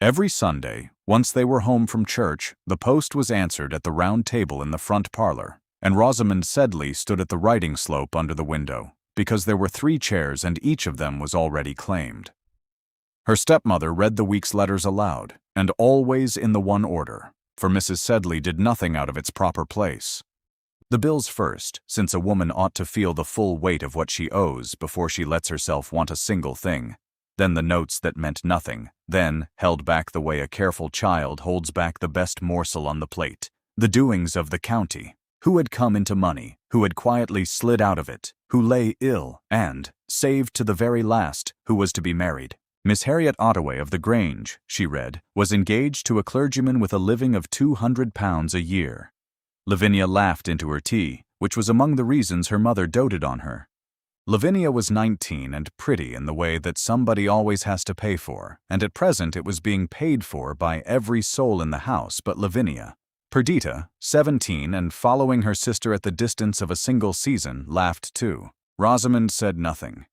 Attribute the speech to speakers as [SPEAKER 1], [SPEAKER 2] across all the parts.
[SPEAKER 1] Every Sunday, once they were home from church, the post was answered at the round table in the front parlor, and Rosamond Sedley stood at the writing slope under the window, because there were 3 chairs and each of them was already claimed. Her stepmother read the week's letters aloud, and always in the one order, for Mrs. Sedley did nothing out of its proper place. The bills first, since a woman ought to feel the full weight of what she owes before she lets herself want a single thing. Then the notes that meant nothing, then, held back the way a careful child holds back the best morsel on the plate, the doings of the county, who had come into money, who had quietly slid out of it, who lay ill, and, saved to the very last, who was to be married. Miss Harriet Ottaway of the Grange, she read, was engaged to a clergyman with a living of £200 a year. Lavinia laughed into her tea, which was among the reasons her mother doted on her. Lavinia was 19 and pretty in the way that somebody always has to pay for, and at present it was being paid for by every soul in the house but Lavinia. Perdita, 17 and following her sister at the distance of a single season, laughed too. Rosamond said nothing.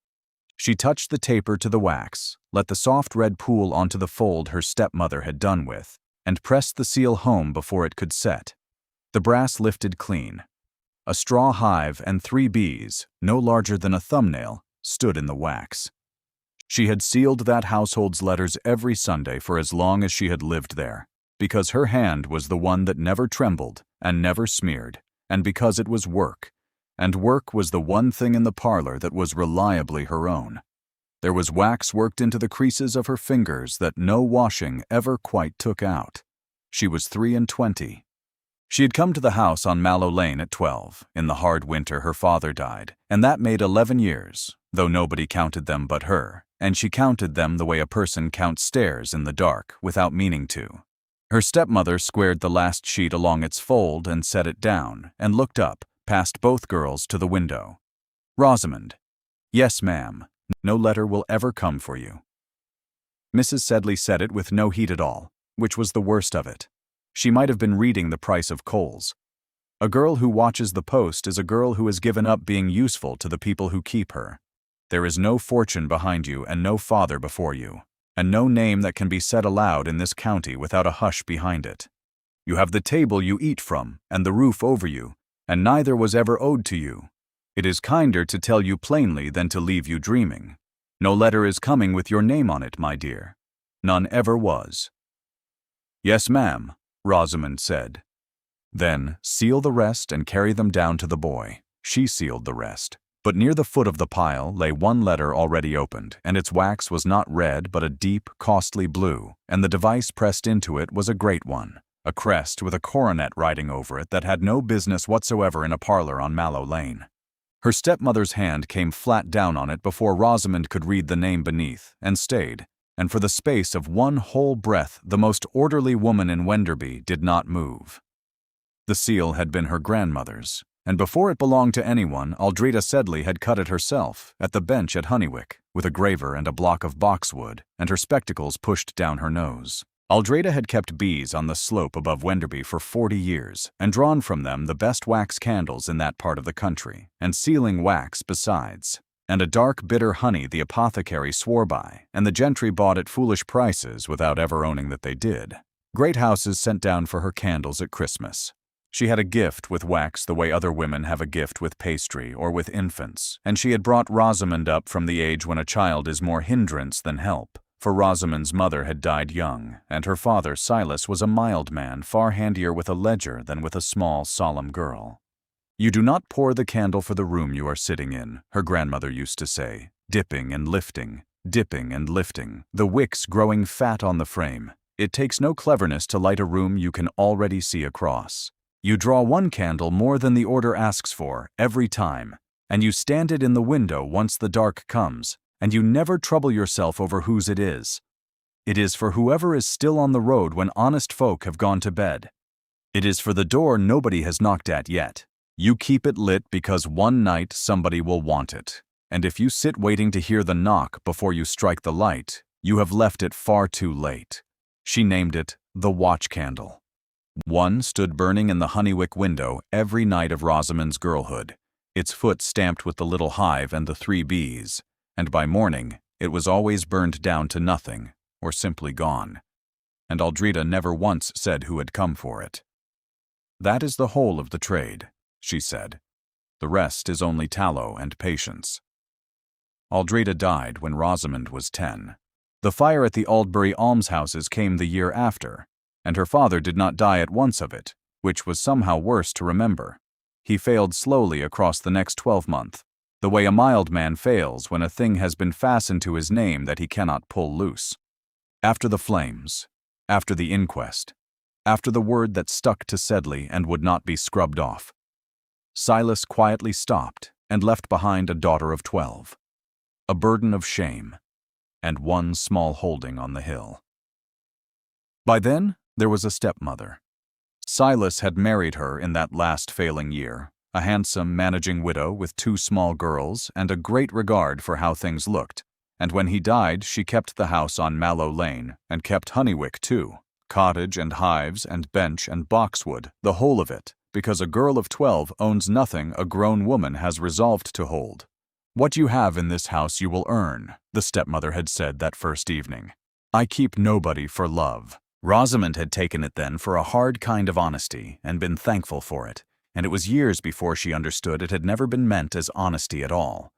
[SPEAKER 1] She touched the taper to the wax, let the soft red pool onto the fold her stepmother had done with, and pressed the seal home before it could set. The brass lifted clean. A straw hive and 3 bees, no larger than a thumbnail, stood in the wax. She had sealed that household's letters every Sunday for as long as she had lived there, because her hand was the one that never trembled and never smeared, and because it was work, and work was the one thing in the parlor that was reliably her own. There was wax worked into the creases of her fingers that no washing ever quite took out. She was 23. She had come to the house on Mallow Lane at 12. In the hard winter her father died, and that made 11 years, though nobody counted them but her, and she counted them the way a person counts stairs in the dark, without meaning to. Her stepmother squared the last sheet along its fold and set it down, and looked up, past both girls to the window. "Rosamond." "Yes, ma'am. No letter will ever come for you." Mrs. Sedley said it with no heat at all, which was the worst of it. She might have been reading the price of coals. A girl who watches the post is a girl who has given up being useful to the people who keep her. There is no fortune behind you and no father before you, and no name that can be said aloud in this county without a hush behind it. You have the table you eat from and the roof over you, and neither was ever owed to you. It is kinder to tell you plainly than to leave you dreaming. No letter is coming with your name on it, my dear. None ever was. "Yes, ma'am," Rosamond said. "Then seal the rest and carry them down to the boy." She sealed the rest. But near the foot of the pile lay one letter already opened, and its wax was not red but a deep, costly blue, and the device pressed into it was a great one, a crest with a coronet riding over it that had no business whatsoever in a parlor on Mallow Lane. Her stepmother's hand came flat down on it before Rosamond could read the name beneath, and stayed. And for the space of one whole breath the most orderly woman in Wenderby did not move. The seal had been her grandmother's, and before it belonged to anyone, Aldreda Sedley had cut it herself, at the bench at Honeywick, with a graver and a block of boxwood, and her spectacles pushed down her nose. Aldreda had kept bees on the slope above Wenderby for 40 years, and drawn from them the best wax candles in that part of the country, and sealing wax besides. And a dark, bitter honey the apothecary swore by, and the gentry bought at foolish prices without ever owning that they did. Great houses sent down for her candles at Christmas. She had a gift with wax the way other women have a gift with pastry or with infants, and she had brought Rosamond up from the age when a child is more hindrance than help, for Rosamond's mother had died young, and her father, Silas, was a mild man, far handier with a ledger than with a small, solemn girl. "You do not pour the candle for the room you are sitting in," her grandmother used to say, dipping and lifting, the wicks growing fat on the frame. "It takes no cleverness to light a room you can already see across. You draw one candle more than the order asks for, every time, and you stand it in the window once the dark comes, and you never trouble yourself over whose it is. It is for whoever is still on the road when honest folk have gone to bed. It is for the door nobody has knocked at yet. You keep it lit because one night somebody will want it, and if you sit waiting to hear the knock before you strike the light, you have left it far too late." She named it the watch candle. One stood burning in the Honeywick window every night of Rosamond's girlhood, its foot stamped with the little hive and the 3 bees, and by morning it was always burned down to nothing, or simply gone. and Aldrida never once said who had come for it. "That is the whole of the trade," she said. "The rest is only tallow and patience." Aldrida died when Rosamond was 10. The fire at the Aldbury almshouses came the year after, and her father did not die at once of it, which was somehow worse to remember. He failed slowly across the next 12-month, the way a mild man fails when a thing has been fastened to his name that he cannot pull loose. After the flames, after the inquest, after the word that stuck to Sedley and would not be scrubbed off, Silas quietly stopped and left behind a daughter of 12, a burden of shame, and one small holding on the hill. By then, there was a stepmother. Silas had married her in that last failing year, a handsome, managing widow with 2 small girls and a great regard for how things looked, and when he died she kept the house on Mallow Lane and kept Honeywick too, cottage and hives and bench and boxwood, the whole of it, because a girl of 12 owns nothing a grown woman has resolved to hold. "What you have in this house you will earn," the stepmother had said that first evening. "I keep nobody for love." Rosamond had taken it then for a hard kind of honesty and been thankful for it, and it was years before she understood it had never been meant as honesty at all.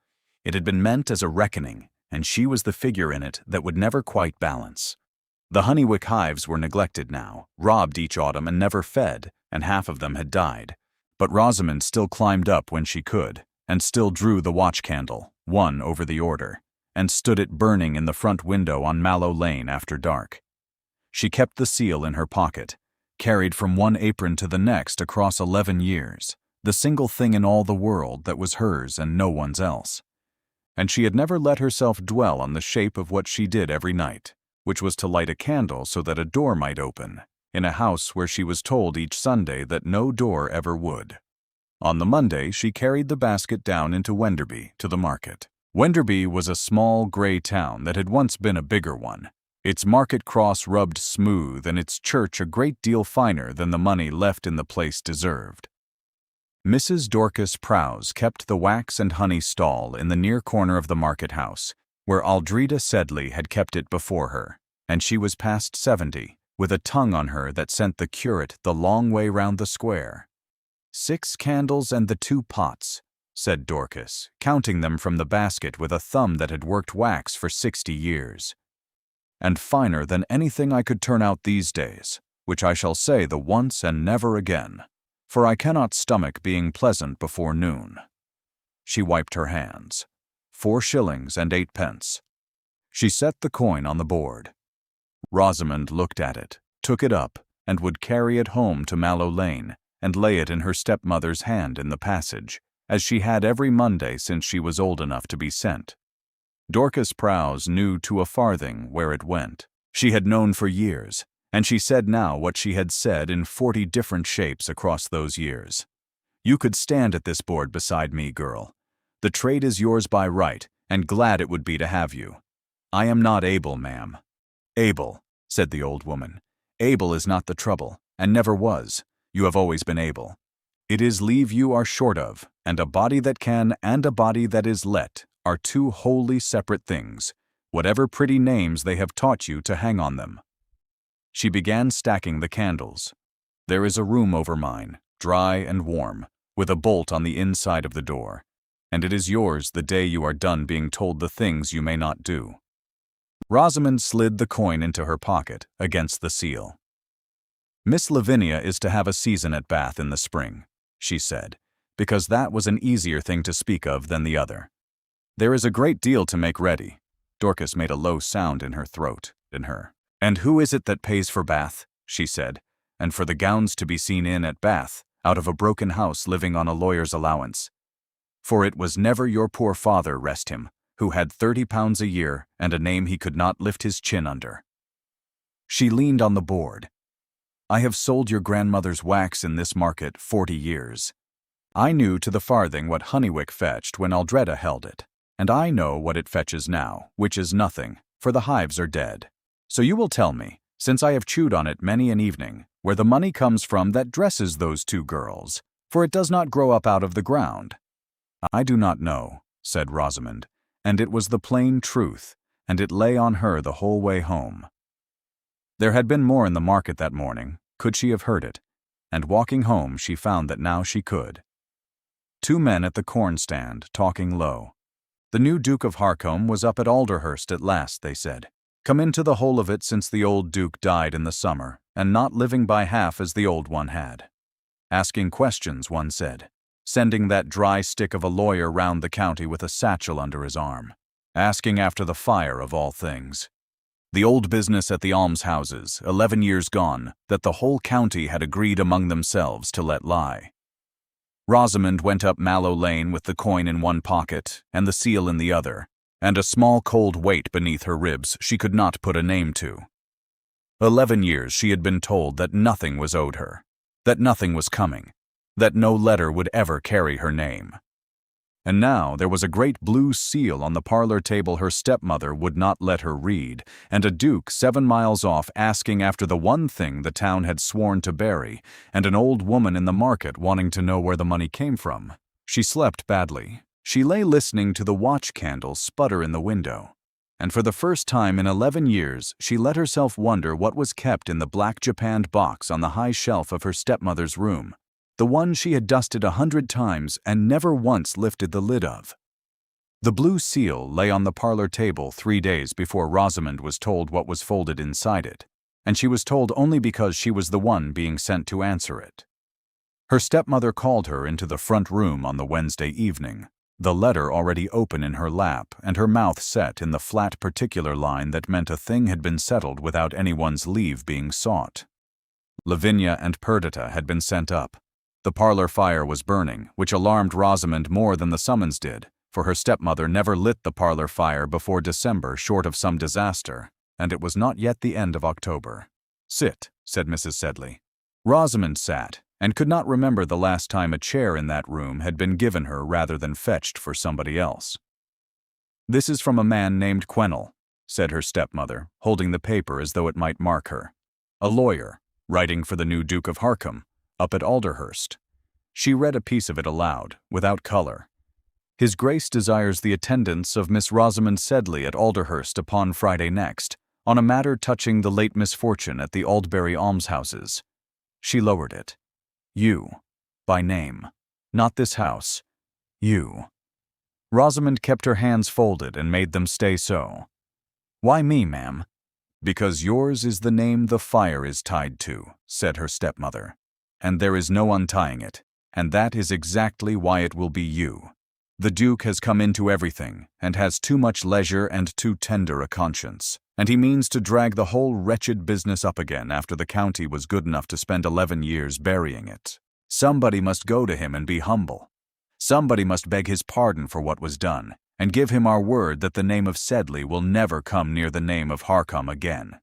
[SPEAKER 1] It had been meant as a reckoning, and she was the figure in it that would never quite balance. The Honeywick hives were neglected now, robbed each autumn and never fed, and half of them had died. But Rosamond still climbed up when she could, and still drew the watch candle, one over the order, and stood it burning in the front window on Mallow Lane after dark. She kept the seal in her pocket, carried from one apron to the next across 11 years, the single thing in all the world that was hers and no one's else. And she had never let herself dwell on the shape of what she did every night, which was to light a candle so that a door might open, in a house where she was told each Sunday that no door ever would. On the Monday she carried the basket down into Wenderby to the market. Wenderby was a small grey town that had once been a bigger one, its market cross rubbed smooth and its church a great deal finer than the money left in the place deserved. Mrs. Dorcas Prowse kept the wax and honey stall in the near corner of the market house, where Aldrida Sedley had kept it before her, and she was past 70, with a tongue on her that sent the curate the long way round the square. 6 candles and the 2 pots, said Dorcas, counting them from the basket with a thumb that had worked wax for 60 years. And finer than anything I could turn out these days, which I shall say the once and never again, for I cannot stomach being pleasant before noon. She wiped her hands. 4 shillings and 8 pence. She set the coin on the board. Rosamond looked at it, took it up, and would carry it home to Mallow Lane and lay it in her stepmother's hand in the passage, as she had every Monday since she was old enough to be sent. Dorcas Prowse knew to a farthing where it went. She had known for years, and she said now what she had said in 40 different shapes across those years. "You could stand at this board beside me, girl. The trade is yours by right, and glad it would be to have you." "I am not able, ma'am." "Able," said the old woman. "Able is not the trouble, and never was. You have always been able. It is leave you are short of, and a body that can and a body that is let are 2 wholly separate things, whatever pretty names they have taught you to hang on them." She began stacking the candles. "There is a room over mine, dry and warm, with a bolt on the inside of the door, and it is yours the day you are done being told the things you may not do." Rosamond slid the coin into her pocket, against the seal. "Miss Lavinia is to have a season at Bath in the spring," she said, because that was an easier thing to speak of than the other. "There is a great deal to make ready." Dorcas made a low sound in her throat, "And who is it that pays for Bath?" she said, "and for the gowns to be seen in at Bath, out of a broken house living on a lawyer's allowance? For it was never your poor father, rest him, who had £30 a year and a name he could not lift his chin under." She leaned on the board. "I have sold your grandmother's wax in this market 40 years. I knew to the farthing what Honeywick fetched when Aldrida held it, and I know what it fetches now, which is nothing, for the hives are dead. So you will tell me, since I have chewed on it many an evening, where the money comes from that dresses those 2 girls, for it does not grow up out of the ground." "I do not know," said Rosamond, and it was the plain truth, and it lay on her the whole way home. There had been more in the market that morning. Could she have heard it? And walking home, she found that now she could. Two men at the corn stand, talking low. The new Duke of Harcombe was up at Alderhurst at last, they said. Come into the whole of it since the old Duke died in the summer, and not living by half as the old one had. Asking questions, one said. Sending that dry stick of a lawyer round the county with a satchel under his arm. Asking after the fire of all things. The old business at the almshouses, 11 years gone, that the whole county had agreed among themselves to let lie. Rosamond went up Mallow Lane with the coin in one pocket and the seal in the other, and a small cold weight beneath her ribs she could not put a name to. 11 years she had been told that nothing was owed her, that nothing was coming, that no letter would ever carry her name. And now there was a great blue seal on the parlor table her stepmother would not let her read, and a duke 7 miles off asking after the one thing the town had sworn to bury, and an old woman in the market wanting to know where the money came from. She slept badly. She lay listening to the watch candle sputter in the window. And for the first time in 11 years, she let herself wonder what was kept in the black japanned box on the high shelf of her stepmother's room. The one she had dusted 100 times and never once lifted the lid of. The blue seal lay on the parlor table 3 days before Rosamond was told what was folded inside it, and she was told only because she was the one being sent to answer it. Her stepmother called her into the front room on the Wednesday evening, the letter already open in her lap and her mouth set in the flat particular line that meant a thing had been settled without anyone's leave being sought. Lavinia and Perdita had been sent up. The parlor fire was burning, which alarmed Rosamond more than the summons did, for her stepmother never lit the parlor fire before December short of some disaster, and it was not yet the end of October. "Sit," said Mrs. Sedley. Rosamond sat, and could not remember the last time a chair in that room had been given her rather than fetched for somebody else. "This is from a man named Quennell," said her stepmother, holding the paper as though it might mark her. "A lawyer, writing for the new Duke of Harcombe, up at Alderhurst." She read a piece of it aloud, without color. "His Grace desires the attendance of Miss Rosamond Sedley at Alderhurst upon Friday next, on a matter touching the late misfortune at the Aldbury almshouses." She lowered it. "You, by name. Not this house. You." Rosamond kept her hands folded and made them stay so. "Why me, ma'am?" "Because yours is the name the fire is tied to," said her stepmother. "And there is no untying it, and that is exactly why it will be you. The Duke has come into everything, and has too much leisure and too tender a conscience, and he means to drag the whole wretched business up again after the county was good enough to spend 11 years burying it. Somebody must go to him and be humble. Somebody must beg his pardon for what was done, and give him our word that the name of Sedley will never come near the name of Harcombe again.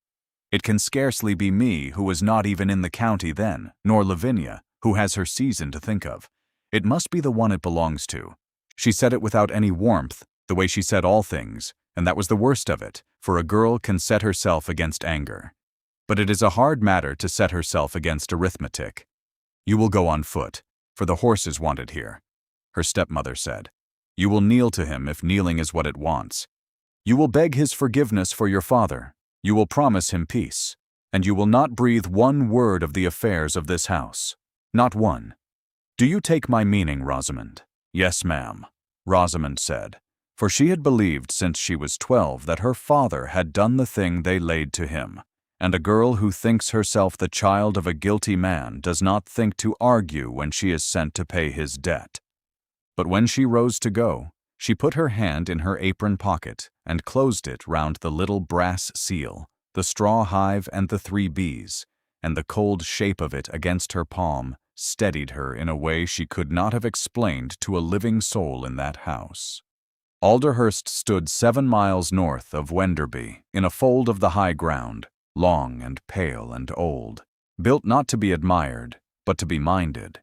[SPEAKER 1] It can scarcely be me, who was not even in the county then, nor Lavinia, who has her season to think of. It must be the one it belongs to." She said it without any warmth, the way she said all things, and that was the worst of it, for a girl can set herself against anger. But it is a hard matter to set herself against arithmetic. "You will go on foot, for the horse is wanted here," her stepmother said. "You will kneel to him if kneeling is what it wants. You will beg his forgiveness for your father. You will promise him peace, and you will not breathe one word of the affairs of this house. Not one. Do you take my meaning, Rosamond?" "Yes, ma'am," Rosamond said, for she had believed since she was 12 that her father had done the thing they laid to him, and a girl who thinks herself the child of a guilty man does not think to argue when she is sent to pay his debt. But when she rose to go, she put her hand in her apron pocket and closed it round the little brass seal, the straw hive and the 3 bees, and the cold shape of it against her palm steadied her in a way she could not have explained to a living soul in that house. Alderhurst stood 7 miles north of Wenderby, in a fold of the high ground, long and pale and old, built not to be admired, but to be minded.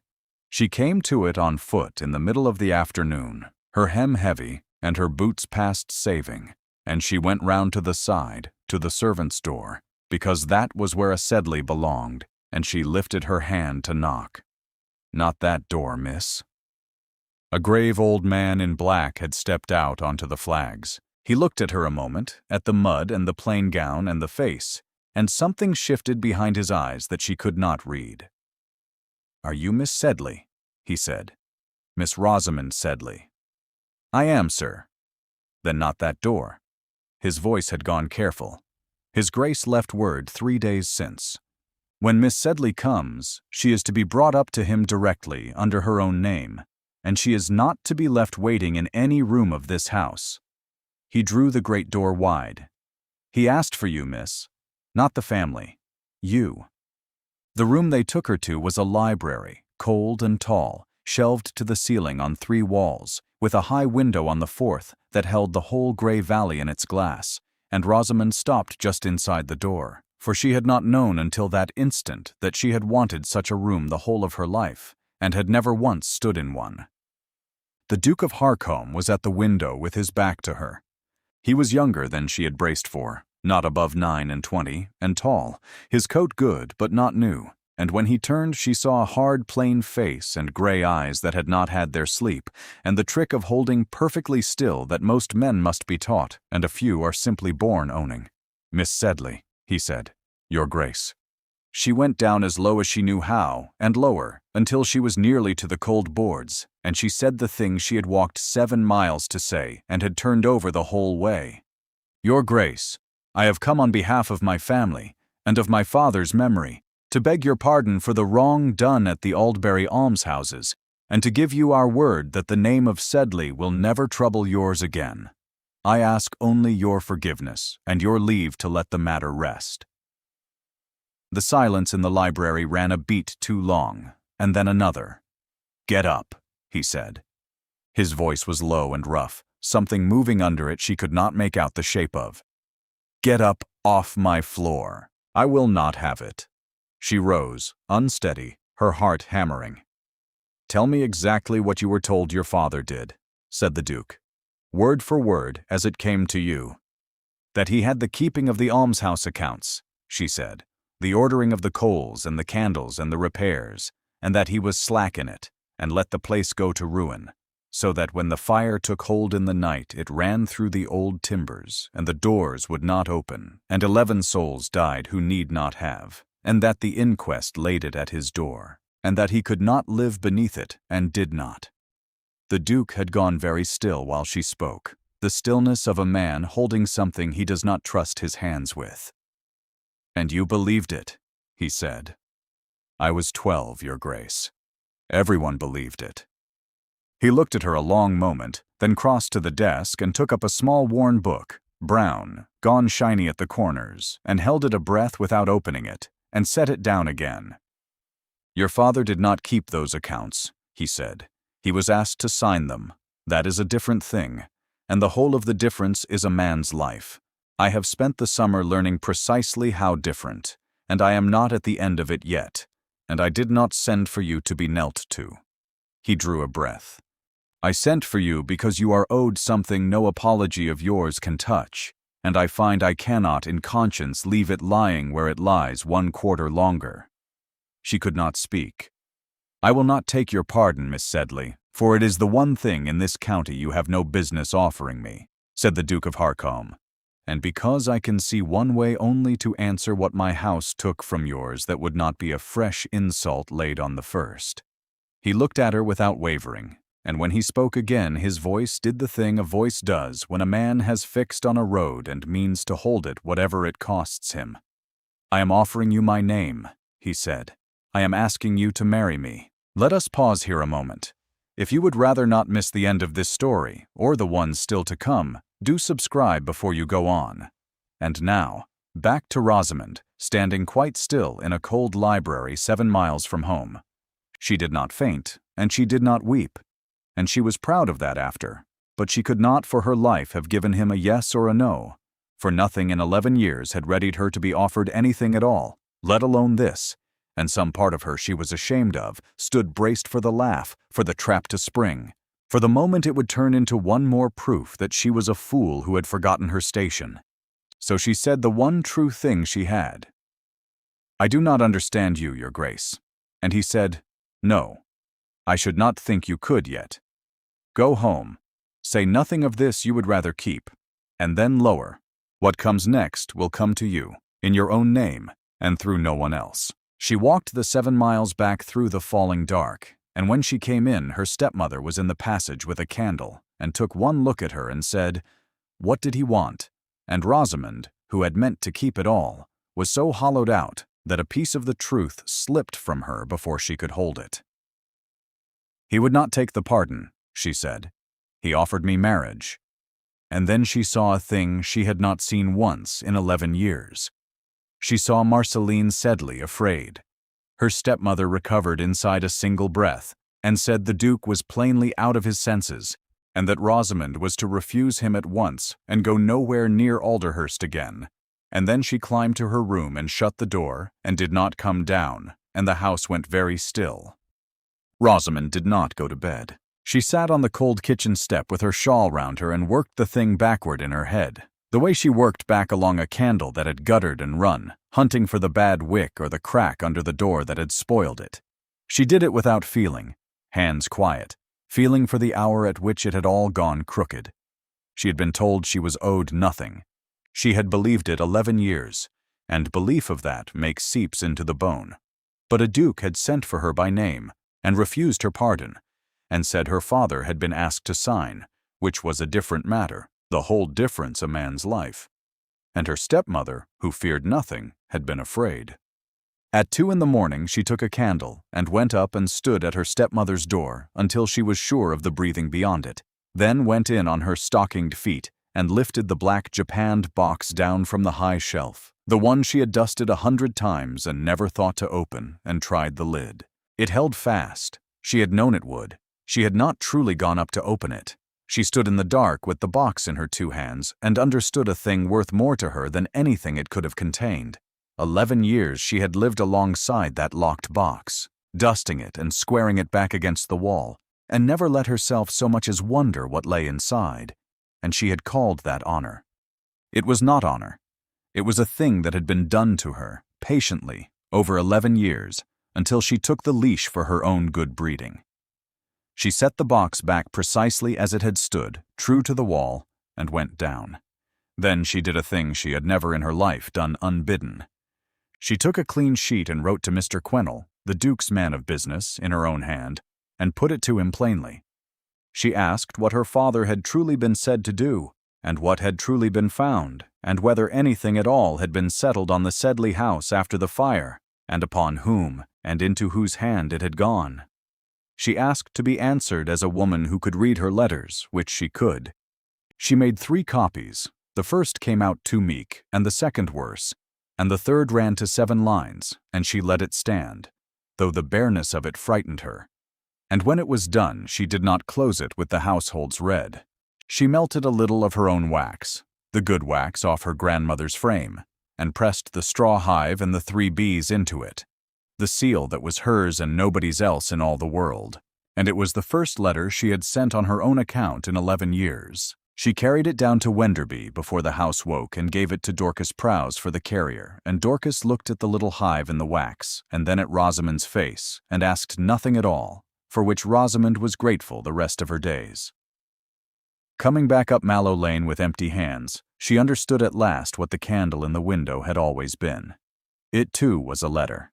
[SPEAKER 1] She came to it on foot in the middle of the afternoon, her hem heavy, and her boots past saving, and she went round to the side, to the servants' door, because that was where a Sedley belonged, and she lifted her hand to knock. "Not that door, miss." A grave old man in black had stepped out onto the flags. He looked at her a moment, at the mud and the plain gown and the face, and something shifted behind his eyes that she could not read. "Are you Miss Sedley?" he said. "Miss Rosamond Sedley." "I am, sir." "Then not that door." His voice had gone careful. His Grace left word 3 days since. When Miss Sedley comes, she is to be brought up to him directly under her own name, and she is not to be left waiting in any room of this house. He drew the great door wide. "He asked for you, miss. Not the family. You." The room they took her to was a library, cold and tall, shelved to the ceiling on 3 walls, with a high window on the 4th that held the whole Grey Valley in its glass, and Rosamond stopped just inside the door, for she had not known until that instant that she had wanted such a room the whole of her life, and had never once stood in one. The Duke of Harcombe was at the window with his back to her. He was younger than she had braced for, not above 29, and tall, his coat good but not new, and when he turned she saw a hard, plain face and grey eyes that had not had their sleep, and the trick of holding perfectly still that most men must be taught, and a few are simply born owning. "Miss Sedley," he said, "Your Grace." She went down as low as she knew how, and lower, until she was nearly to the cold boards, and she said the thing she had walked 7 miles to say and had turned over the whole way. "Your Grace, I have come on behalf of my family, and of my father's memory, to beg your pardon for the wrong done at the Aldbury almshouses, and to give you our word that the name of Sedley will never trouble yours again. I ask only your forgiveness, and your leave to let the matter rest." The silence in the library ran a beat too long, and then another. "Get up," he said. His voice was low and rough, something moving under it she could not make out the shape of. "Get up off my floor. I will not have it." She rose, unsteady, her heart hammering. "Tell me exactly what you were told your father did," said the Duke. "Word for word, as it came to you." "That he had the keeping of the almshouse accounts," she said, "the ordering of the coals and the candles and the repairs, and that he was slack in it, and let the place go to ruin, so that when the fire took hold in the night it ran through the old timbers, and the doors would not open, and 11 souls died who need not have, and that the inquest laid it at his door, and that he could not live beneath it, and did not." The Duke had gone very still while she spoke, the stillness of a man holding something he does not trust his hands with. "And you believed it," he said. "I was 12, Your Grace. Everyone believed it." He looked at her a long moment, then crossed to the desk and took up a small worn book, brown, gone shiny at the corners, and held it a breath without opening it, and set it down again. "Your father did not keep those accounts," he said. "He was asked to sign them. That is a different thing, and the whole of the difference is a man's life. I have spent the summer learning precisely how different, and I am not at the end of it yet, and I did not send for you to be knelt to." He drew a breath. "I sent for you because you are owed something no apology of yours can touch, and I find I cannot in conscience leave it lying where it lies 1/4 longer." She could not speak. "I will not take your pardon, Miss Sedley, for it is the one thing in this county you have no business offering me," said the Duke of Harcombe. "And because I can see one way only to answer what my house took from yours that would not be a fresh insult laid on the first." He looked at her without wavering, and when he spoke again his voice did the thing a voice does when a man has fixed on a road and means to hold it whatever it costs him. "I am offering you my name," he said. "I am asking you to marry me. Let us pause here a moment. If you would rather not miss the end of this story, or the ones still to come, do subscribe before you go on. And now, back to Rosamond, standing quite still in a cold library 7 miles from home. She did not faint, and she did not weep, and she was proud of that after, but she could not for her life have given him a yes or a no, for nothing in 11 years had readied her to be offered anything at all, let alone this, and some part of her she was ashamed of, stood braced for the laugh, for the trap to spring, for the moment it would turn into one more proof that she was a fool who had forgotten her station. So she said the one true thing she had. "I do not understand you, Your Grace." And he said, "No, I should not think you could yet. Go home. Say nothing of this you would rather keep, and then lower. What comes next will come to you, in your own name, and through no one else." She walked the 7 miles back through the falling dark, and when she came in, her stepmother was in the passage with a candle, and took one look at her and said, "What did he want?" And Rosamond, who had meant to keep it all, was so hollowed out that a piece of the truth slipped from her before she could hold it. "He would not take the pardon," she said. "He offered me marriage." And then she saw a thing she had not seen once in 11 years. She saw Marceline Sedley afraid. Her stepmother recovered inside a single breath, and said the Duke was plainly out of his senses, and that Rosamond was to refuse him at once and go nowhere near Alderhurst again. And then she climbed to her room and shut the door, and did not come down, and the house went very still. Rosamond did not go to bed. She sat on the cold kitchen step with her shawl round her and worked the thing backward in her head, the way she worked back along a candle that had guttered and run, hunting for the bad wick or the crack under the door that had spoiled it. She did it without feeling, hands quiet, feeling for the hour at which it had all gone crooked. She had been told she was owed nothing. She had believed it 11 years, and belief of that makes seeps into the bone. But a duke had sent for her by name, and refused her pardon, and said her father had been asked to sign, which was a different matter, the whole difference a man's life. And her stepmother, who feared nothing, had been afraid. At 2 in the morning she took a candle and went up and stood at her stepmother's door until she was sure of the breathing beyond it, then went in on her stockinged feet and lifted the black japanned box down from the high shelf, the one she had dusted 100 times and never thought to open, and tried the lid. It held fast. She had known it would. She had not truly gone up to open it. She stood in the dark with the box in her 2 hands and understood a thing worth more to her than anything it could have contained. 11 years she had lived alongside that locked box, dusting it and squaring it back against the wall, and never let herself so much as wonder what lay inside. And she had called that honor. It was not honor. It was a thing that had been done to her, patiently, over 11 years, until she took the leash for her own good breeding. She set the box back precisely as it had stood, true to the wall, and went down. Then she did a thing she had never in her life done unbidden. She took a clean sheet and wrote to Mr. Quennell, the Duke's man of business, in her own hand, and put it to him plainly. She asked what her father had truly been said to do, and what had truly been found, and whether anything at all had been settled on the Sedley house after the fire, and upon whom, and into whose hand it had gone. She asked to be answered as a woman who could read her letters, which she could. She made 3 copies. The first came out too meek, and the second worse, and the third ran to 7 lines, and she let it stand, though the bareness of it frightened her. And when it was done, she did not close it with the household's red. She melted a little of her own wax, the good wax off her grandmother's frame, and pressed the straw hive and the 3 bees into it, the seal that was hers and nobody's else in all the world. And it was the first letter she had sent on her own account in 11 years. She carried it down to Wenderby before the house woke and gave it to Dorcas Prowse for the carrier, and Dorcas looked at the little hive in the wax, and then at Rosamond's face, and asked nothing at all, for which Rosamond was grateful the rest of her days. Coming back up Mallow Lane with empty hands, she understood at last what the candle in the window had always been. It too was a letter.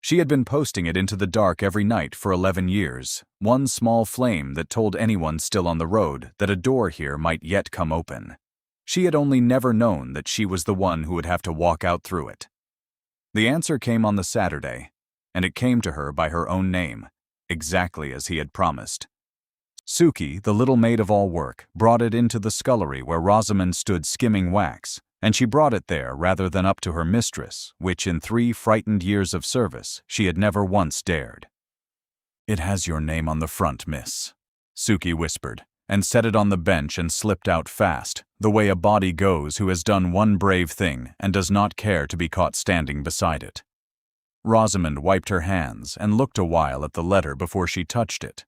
[SPEAKER 1] She had been posting it into the dark every night for 11 years, one small flame that told anyone still on the road that a door here might yet come open. She had only never known that she was the one who would have to walk out through it. The answer came on the Saturday, and it came to her by her own name, exactly as he had promised. Suki, the little maid of all work, brought it into the scullery where Rosamond stood skimming wax, and she brought it there rather than up to her mistress, which in 3 frightened years of service she had never once dared. "It has your name on the front, miss," Suki whispered, and set it on the bench and slipped out fast, the way a body goes who has done one brave thing and does not care to be caught standing beside it. Rosamond wiped her hands and looked a while at the letter before she touched it.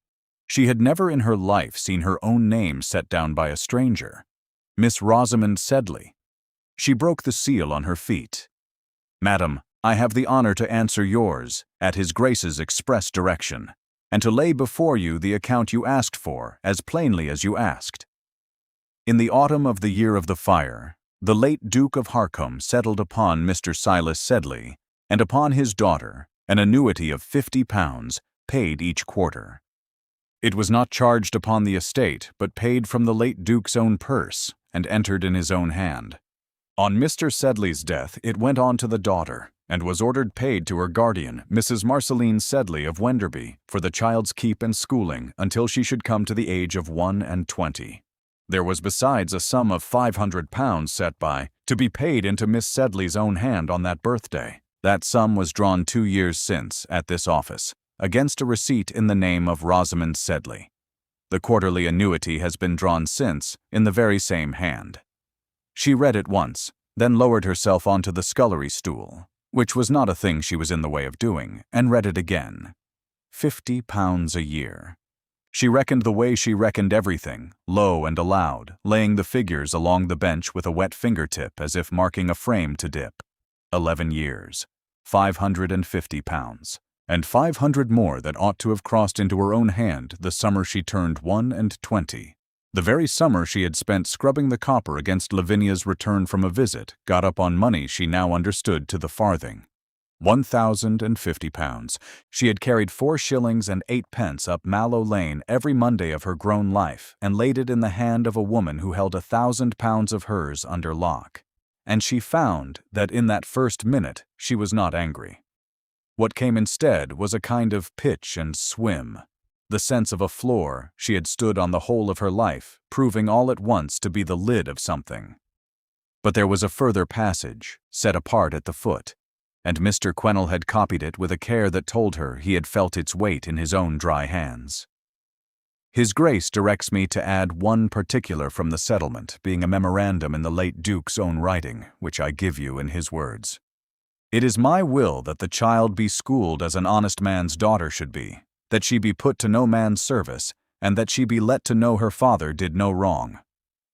[SPEAKER 1] She had never in her life seen her own name set down by a stranger. Miss Rosamond Sedley. She broke the seal on her feet. "Madam, I have the honor to answer yours, at His Grace's express direction, and to lay before you the account you asked for, as plainly as you asked. In the autumn of the year of the fire, The late Duke of Harcombe settled upon Mr. Silas Sedley, and upon his daughter, an annuity of £50, paid each quarter. It was not charged upon the estate, but paid from the late Duke's own purse, and entered in his own hand. On Mr. Sedley's death it went on to the daughter, and was ordered paid to her guardian, Mrs. Marceline Sedley of Wenderby, for the child's keep and schooling until she should come to the age of 21. There was besides a sum of £500 set by, to be paid into Miss Sedley's own hand on that birthday. That sum was drawn 2 years since, at this office, against a receipt in the name of Rosamond Sedley. The quarterly annuity has been drawn since, in the very same hand. She read it once, then lowered herself onto the scullery stool, which was not a thing she was in the way of doing, and read it again. £50 a year. She reckoned the way she reckoned everything, low and aloud, laying the figures along the bench with a wet fingertip as if marking a frame to dip. 11 years. £550. And 500 more that ought to have crossed into her own hand the summer she turned 21. The very summer she had spent scrubbing the copper against Lavinia's return from a visit, got up on money she now understood to the farthing. £1,050. She had carried 4 shillings and 8 pence up Mallow Lane every Monday of her grown life, and laid it in the hand of a woman who held £1,000 of hers under lock. And she found that in that first minute she was not angry. What came instead was a kind of pitch and swim, the sense of a floor she had stood on the whole of her life, proving all at once to be the lid of something. But there was a further passage, set apart at the foot, and Mr. Quennell had copied it with a care that told her he had felt its weight in his own dry hands. His Grace directs me to add one particular from the settlement, being a memorandum in the late Duke's own writing, which I give you in his words. It is my will that the child be schooled as an honest man's daughter should be, that she be put to no man's service, and that she be let to know her father did no wrong.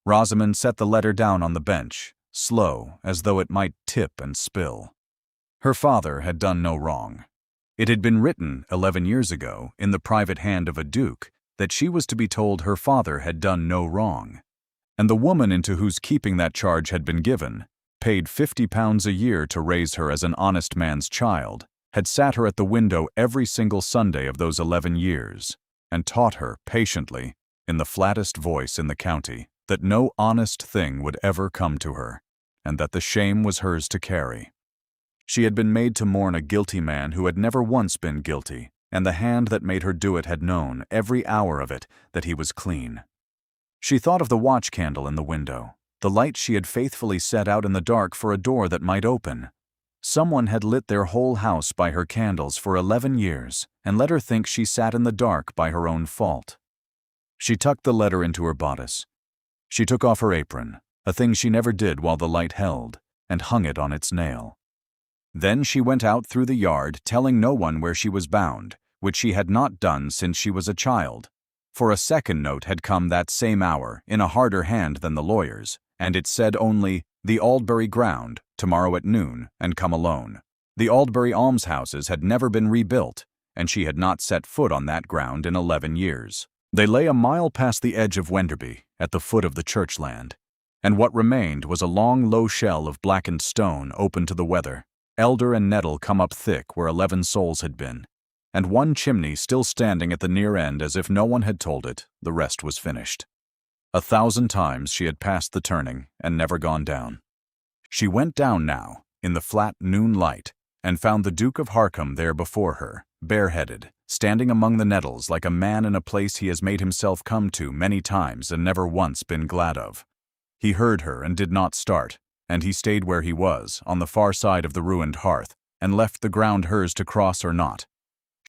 [SPEAKER 1] Rosamond set the letter down on the bench, slow, as though it might tip and spill. Her father had done no wrong. It had been written 11 years ago, in the private hand of a duke, that she was to be told her father had done no wrong. And the woman into whose keeping that charge had been given, paid £50 a year to raise her as an honest man's child, had sat her at the window every single Sunday of those 11 years, and taught her, patiently, in the flattest voice in the county, that no honest thing would ever come to her, and that the shame was hers to carry. She had been made to mourn a guilty man who had never once been guilty, and the hand that made her do it had known, every hour of it, that he was clean. She thought of the watch candle in the window, the light she had faithfully set out in the dark for a door that might open. Someone had lit their whole house by her candles for 11 years, and let her think she sat in the dark by her own fault. She tucked the letter into her bodice. She took off her apron, a thing she never did while the light held, and hung it on its nail. Then she went out through the yard, telling no one where she was bound, which she had not done since she was a child. For a second note had come that same hour, in a harder hand than the lawyer's, and it said only, "The Aldbury ground, tomorrow at noon, and come alone." The Aldbury almshouses had never been rebuilt, and she had not set foot on that ground in 11 years. They lay a mile past the edge of Wenderby, at the foot of the churchland, and what remained was a long low shell of blackened stone open to the weather, elder and nettle come up thick where 11 souls had been, and one chimney still standing at the near end as if no one had told it, the rest was finished. 1,000 times she had passed the turning and never gone down. She went down now, in the flat noon light, and found the Duke of Harcombe there before her, bareheaded, standing among the nettles like a man in a place he has made himself come to many times and never once been glad of. He heard her and did not start, and he stayed where he was, on the far side of the ruined hearth, and left the ground hers to cross or not.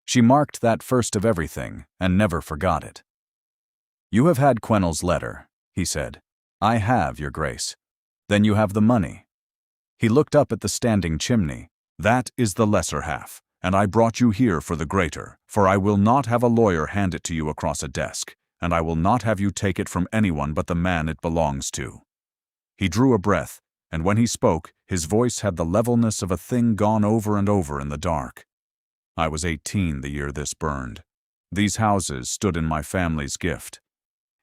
[SPEAKER 1] She marked that first of everything, and never forgot it. "You have had Quennell's letter," he said. "I have, your Grace. Then you have the money." He looked up at the standing chimney. "That is the lesser half, and I brought you here for the greater, for I will not have a lawyer hand it to you across a desk, and I will not have you take it from anyone but the man it belongs to." He drew a breath, and when he spoke, his voice had the levelness of a thing gone over and over in the dark. "I was 18 the year this burned. These houses stood in my family's gift.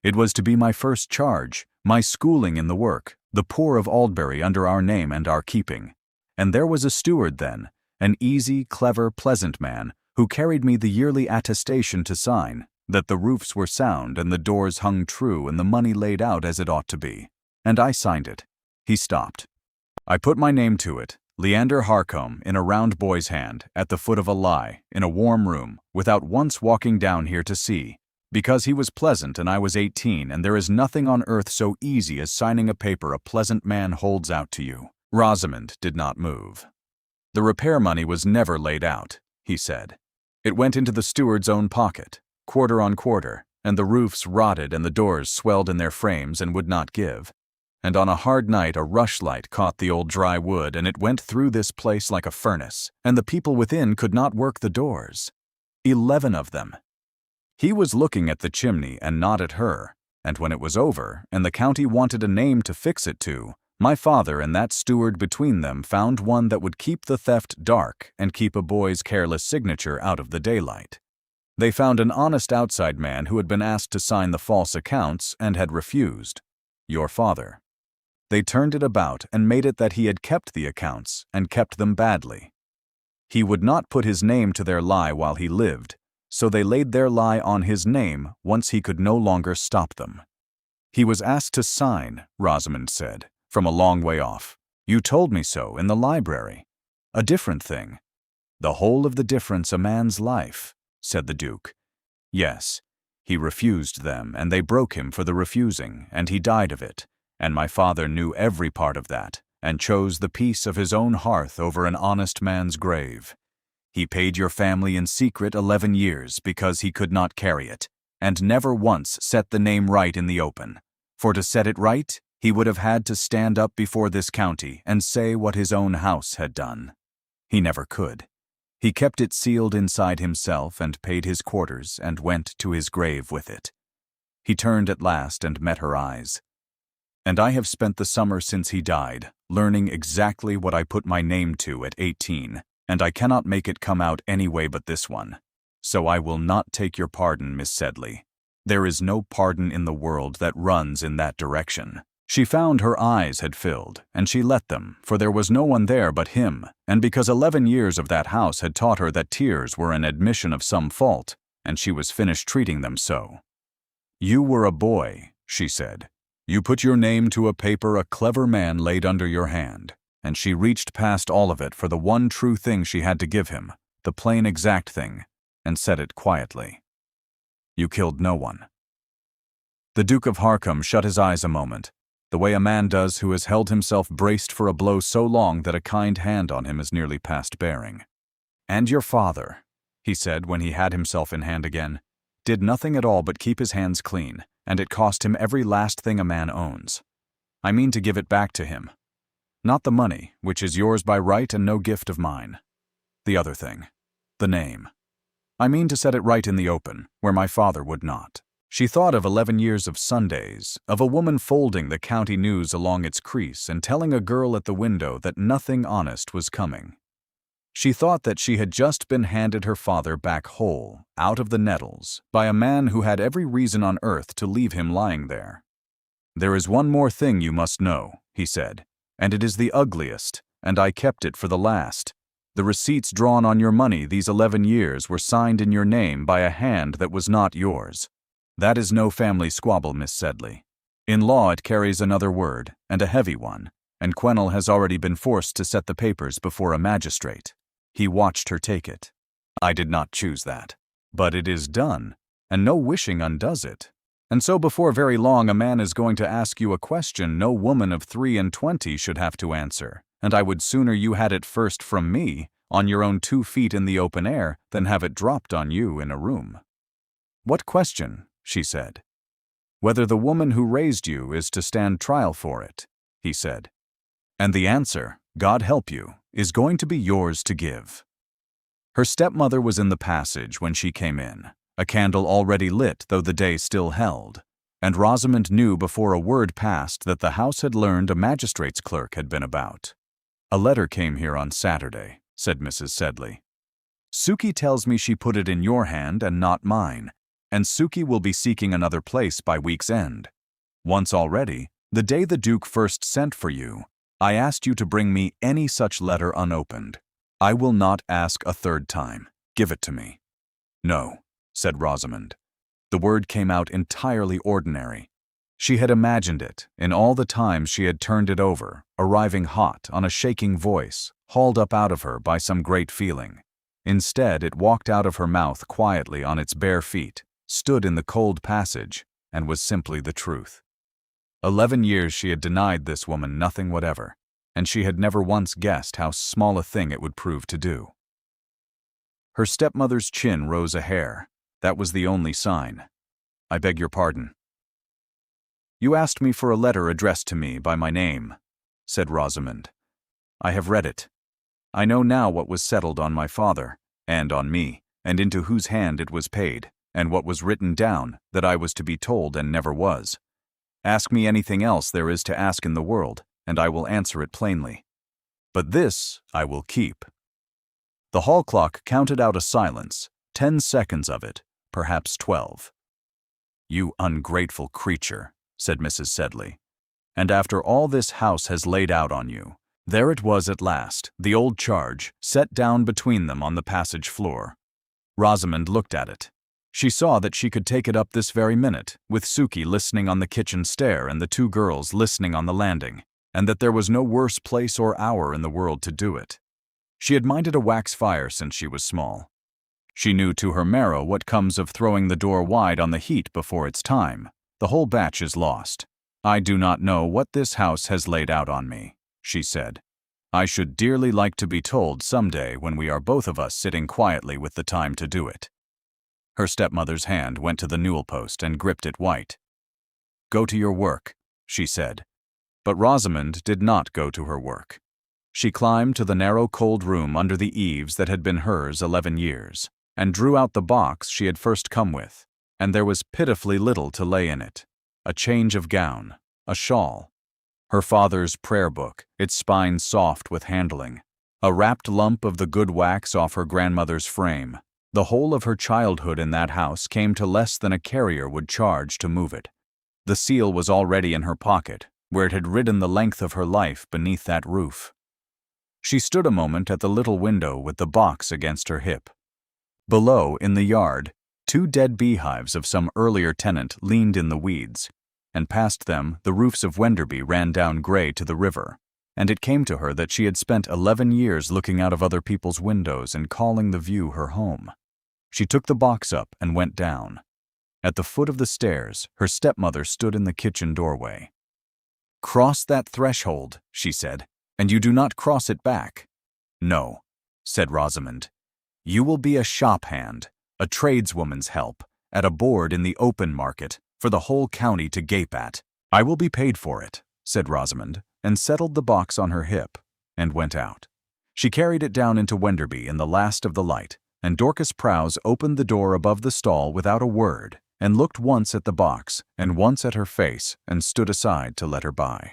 [SPEAKER 1] It was to be my first charge, my schooling in the work, the poor of Aldbury under our name and our keeping. And there was a steward then, an easy, clever, pleasant man, who carried me the yearly attestation to sign, that the roofs were sound and the doors hung true and the money laid out as it ought to be. And I signed it. He stopped. I put my name to it, Leander Harcombe, in a round boy's hand, at the foot of a lie, in a warm room, without once walking down here to see, because he was pleasant and I was 18, and there is nothing on earth so easy as signing a paper a pleasant man holds out to you. Rosamond did not move. The repair money was never laid out, he said. It went into the steward's own pocket, quarter on quarter, and the roofs rotted and the doors swelled in their frames and would not give. And on a hard night a rushlight caught the old dry wood, and it went through this place like a furnace, and the people within could not work the doors. 11 of them. He was looking at the chimney and not at her, and when it was over, and the county wanted a name to fix it to, my father and that steward between them found one that would keep the theft dark and keep a boy's careless signature out of the daylight. They found an honest outside man who had been asked to sign the false accounts and had refused. Your father. They turned it about and made it that he had kept the accounts and kept them badly. He would not put his name to their lie while he lived, so they laid their lie on his name once he could no longer stop them. He was asked to sign, Rosamond said, from a long way off. You told me so in the library. A different thing. The whole of the difference a man's life, said the Duke. Yes. He refused them, and they broke him for the refusing, and he died of it. And my father knew every part of that, and chose the peace of his own hearth over an honest man's grave. He paid your family in secret 11 years because he could not carry it, and never once set the name right in the open. For to set it right, he would have had to stand up before this county and say what his own house had done. He never could. He kept it sealed inside himself and paid his quarters and went to his grave with it. He turned at last and met her eyes. And I have spent the summer since he died, learning exactly what I put my name to at 18, and I cannot make it come out any way but this one. So I will not take your pardon, Miss Sedley. There is no pardon in the world that runs in that direction. She found her eyes had filled, and she let them, for there was no one there but him, and because 11 years of that house had taught her that tears were an admission of some fault, and she was finished treating them so. You were a boy, she said. You put your name to a paper a clever man laid under your hand, and she reached past all of it for the one true thing she had to give him, the plain exact thing, and said it quietly. You killed no one. The Duke of Harcombe shut his eyes a moment, the way a man does who has held himself braced for a blow so long that a kind hand on him is nearly past bearing. And your father, he said when he had himself in hand again, did nothing at all but keep his hands clean, and it cost him every last thing a man owns. I mean to give it back to him. Not the money, which is yours by right and no gift of mine. The other thing. The name. I mean to set it right in the open, where my father would not. She thought of 11 years of Sundays, of a woman folding the county news along its crease and telling a girl at the window that nothing honest was coming. She thought that she had just been handed her father back whole, out of the nettles, by a man who had every reason on earth to leave him lying there. There is one more thing you must know, he said, and it is the ugliest, and I kept it for the last. The receipts drawn on your money these 11 years were signed in your name by a hand that was not yours. That is no family squabble, Miss Sedley. In law it carries another word, and a heavy one, and Quennell has already been forced to set the papers before a magistrate. He watched her take it. I did not choose that. But it is done, and no wishing undoes it. And so before very long a man is going to ask you a question no woman of 23 should have to answer, and I would sooner you had it first from me, on your own 2 feet in the open air, than have it dropped on you in a room. What question? She said. Whether the woman who raised you is to stand trial for it, he said. And the answer, God help you, is going to be yours to give. Her stepmother was in the passage when she came in, a candle already lit though the day still held, and Rosamond knew before a word passed that the house had learned a magistrate's clerk had been about. A letter came here on Saturday, said Mrs. Sedley. Sukey tells me she put it in your hand and not mine, and Sukey will be seeking another place by week's end. Once already, The day the Duke first sent for you, I asked you to bring me any such letter unopened. I will not ask a third time. Give it to me." "No," said Rosamond. The word came out entirely ordinary. She had imagined it, in all the times she had turned it over, arriving hot, on a shaking voice, hauled up out of her by some great feeling. Instead, it walked out of her mouth quietly on its bare feet, stood in the cold passage, and was simply the truth. 11 years she had denied this woman nothing whatever, and she had never once guessed how small a thing it would prove to do. Her stepmother's chin rose a hair. That was the only sign. "I beg your pardon." "You asked me for a letter addressed to me by my name," said Rosamond. "I have read it. I know now what was settled on my father, and on me, and into whose hand it was paid, and what was written down that I was to be told and never was. Ask me anything else there is to ask in the world, and I will answer it plainly. But this I will keep." The hall clock counted out a silence, 10 seconds of it, perhaps 12. "You ungrateful creature," said Mrs. Sedley. "And after all this house has laid out on you." There it was at last, the old charge, set down between them on the passage floor. Rosamond looked at it. She saw that she could take it up this very minute, with Suki listening on the kitchen stair and the 2 girls listening on the landing, and that there was no worse place or hour in the world to do it. She had minded a wax fire since she was small. She knew to her marrow what comes of throwing the door wide on the heat before its time. The whole batch is lost. "I do not know what this house has laid out on me," she said. "I should dearly like to be told some day when we are both of us sitting quietly with the time to do it." Her stepmother's hand went to the newel post and gripped it white. "Go to your work," she said. But Rosamond did not go to her work. She climbed to the narrow cold room under the eaves that had been hers 11 years, and drew out the box she had first come with, and there was pitifully little to lay in it. A change of gown, a shawl, her father's prayer book, its spine soft with handling, a wrapped lump of the good wax off her grandmother's frame. The whole of her childhood in that house came to less than a carrier would charge to move it. The seal was already in her pocket, where it had ridden the length of her life beneath that roof. She stood a moment at the little window with the box against her hip. Below, in the yard, 2 dead beehives of some earlier tenant leaned in the weeds, and past them the roofs of Wenderby ran down grey to the river, and it came to her that she had spent 11 years looking out of other people's windows and calling the view her home. She took the box up and went down. At the foot of the stairs, her stepmother stood in the kitchen doorway. "Cross that threshold," she said, "and you do not cross it back." "No," said Rosamond. "You will be a shop hand, a tradeswoman's help, at a board in the open market, for the whole county to gape at." "I will be paid for it," said Rosamond, and settled the box on her hip, and went out. She carried it down into Wenderby in the last of the light, and Dorcas Prowse opened the door above the stall without a word, and looked once at the box, and once at her face, and stood aside to let her by.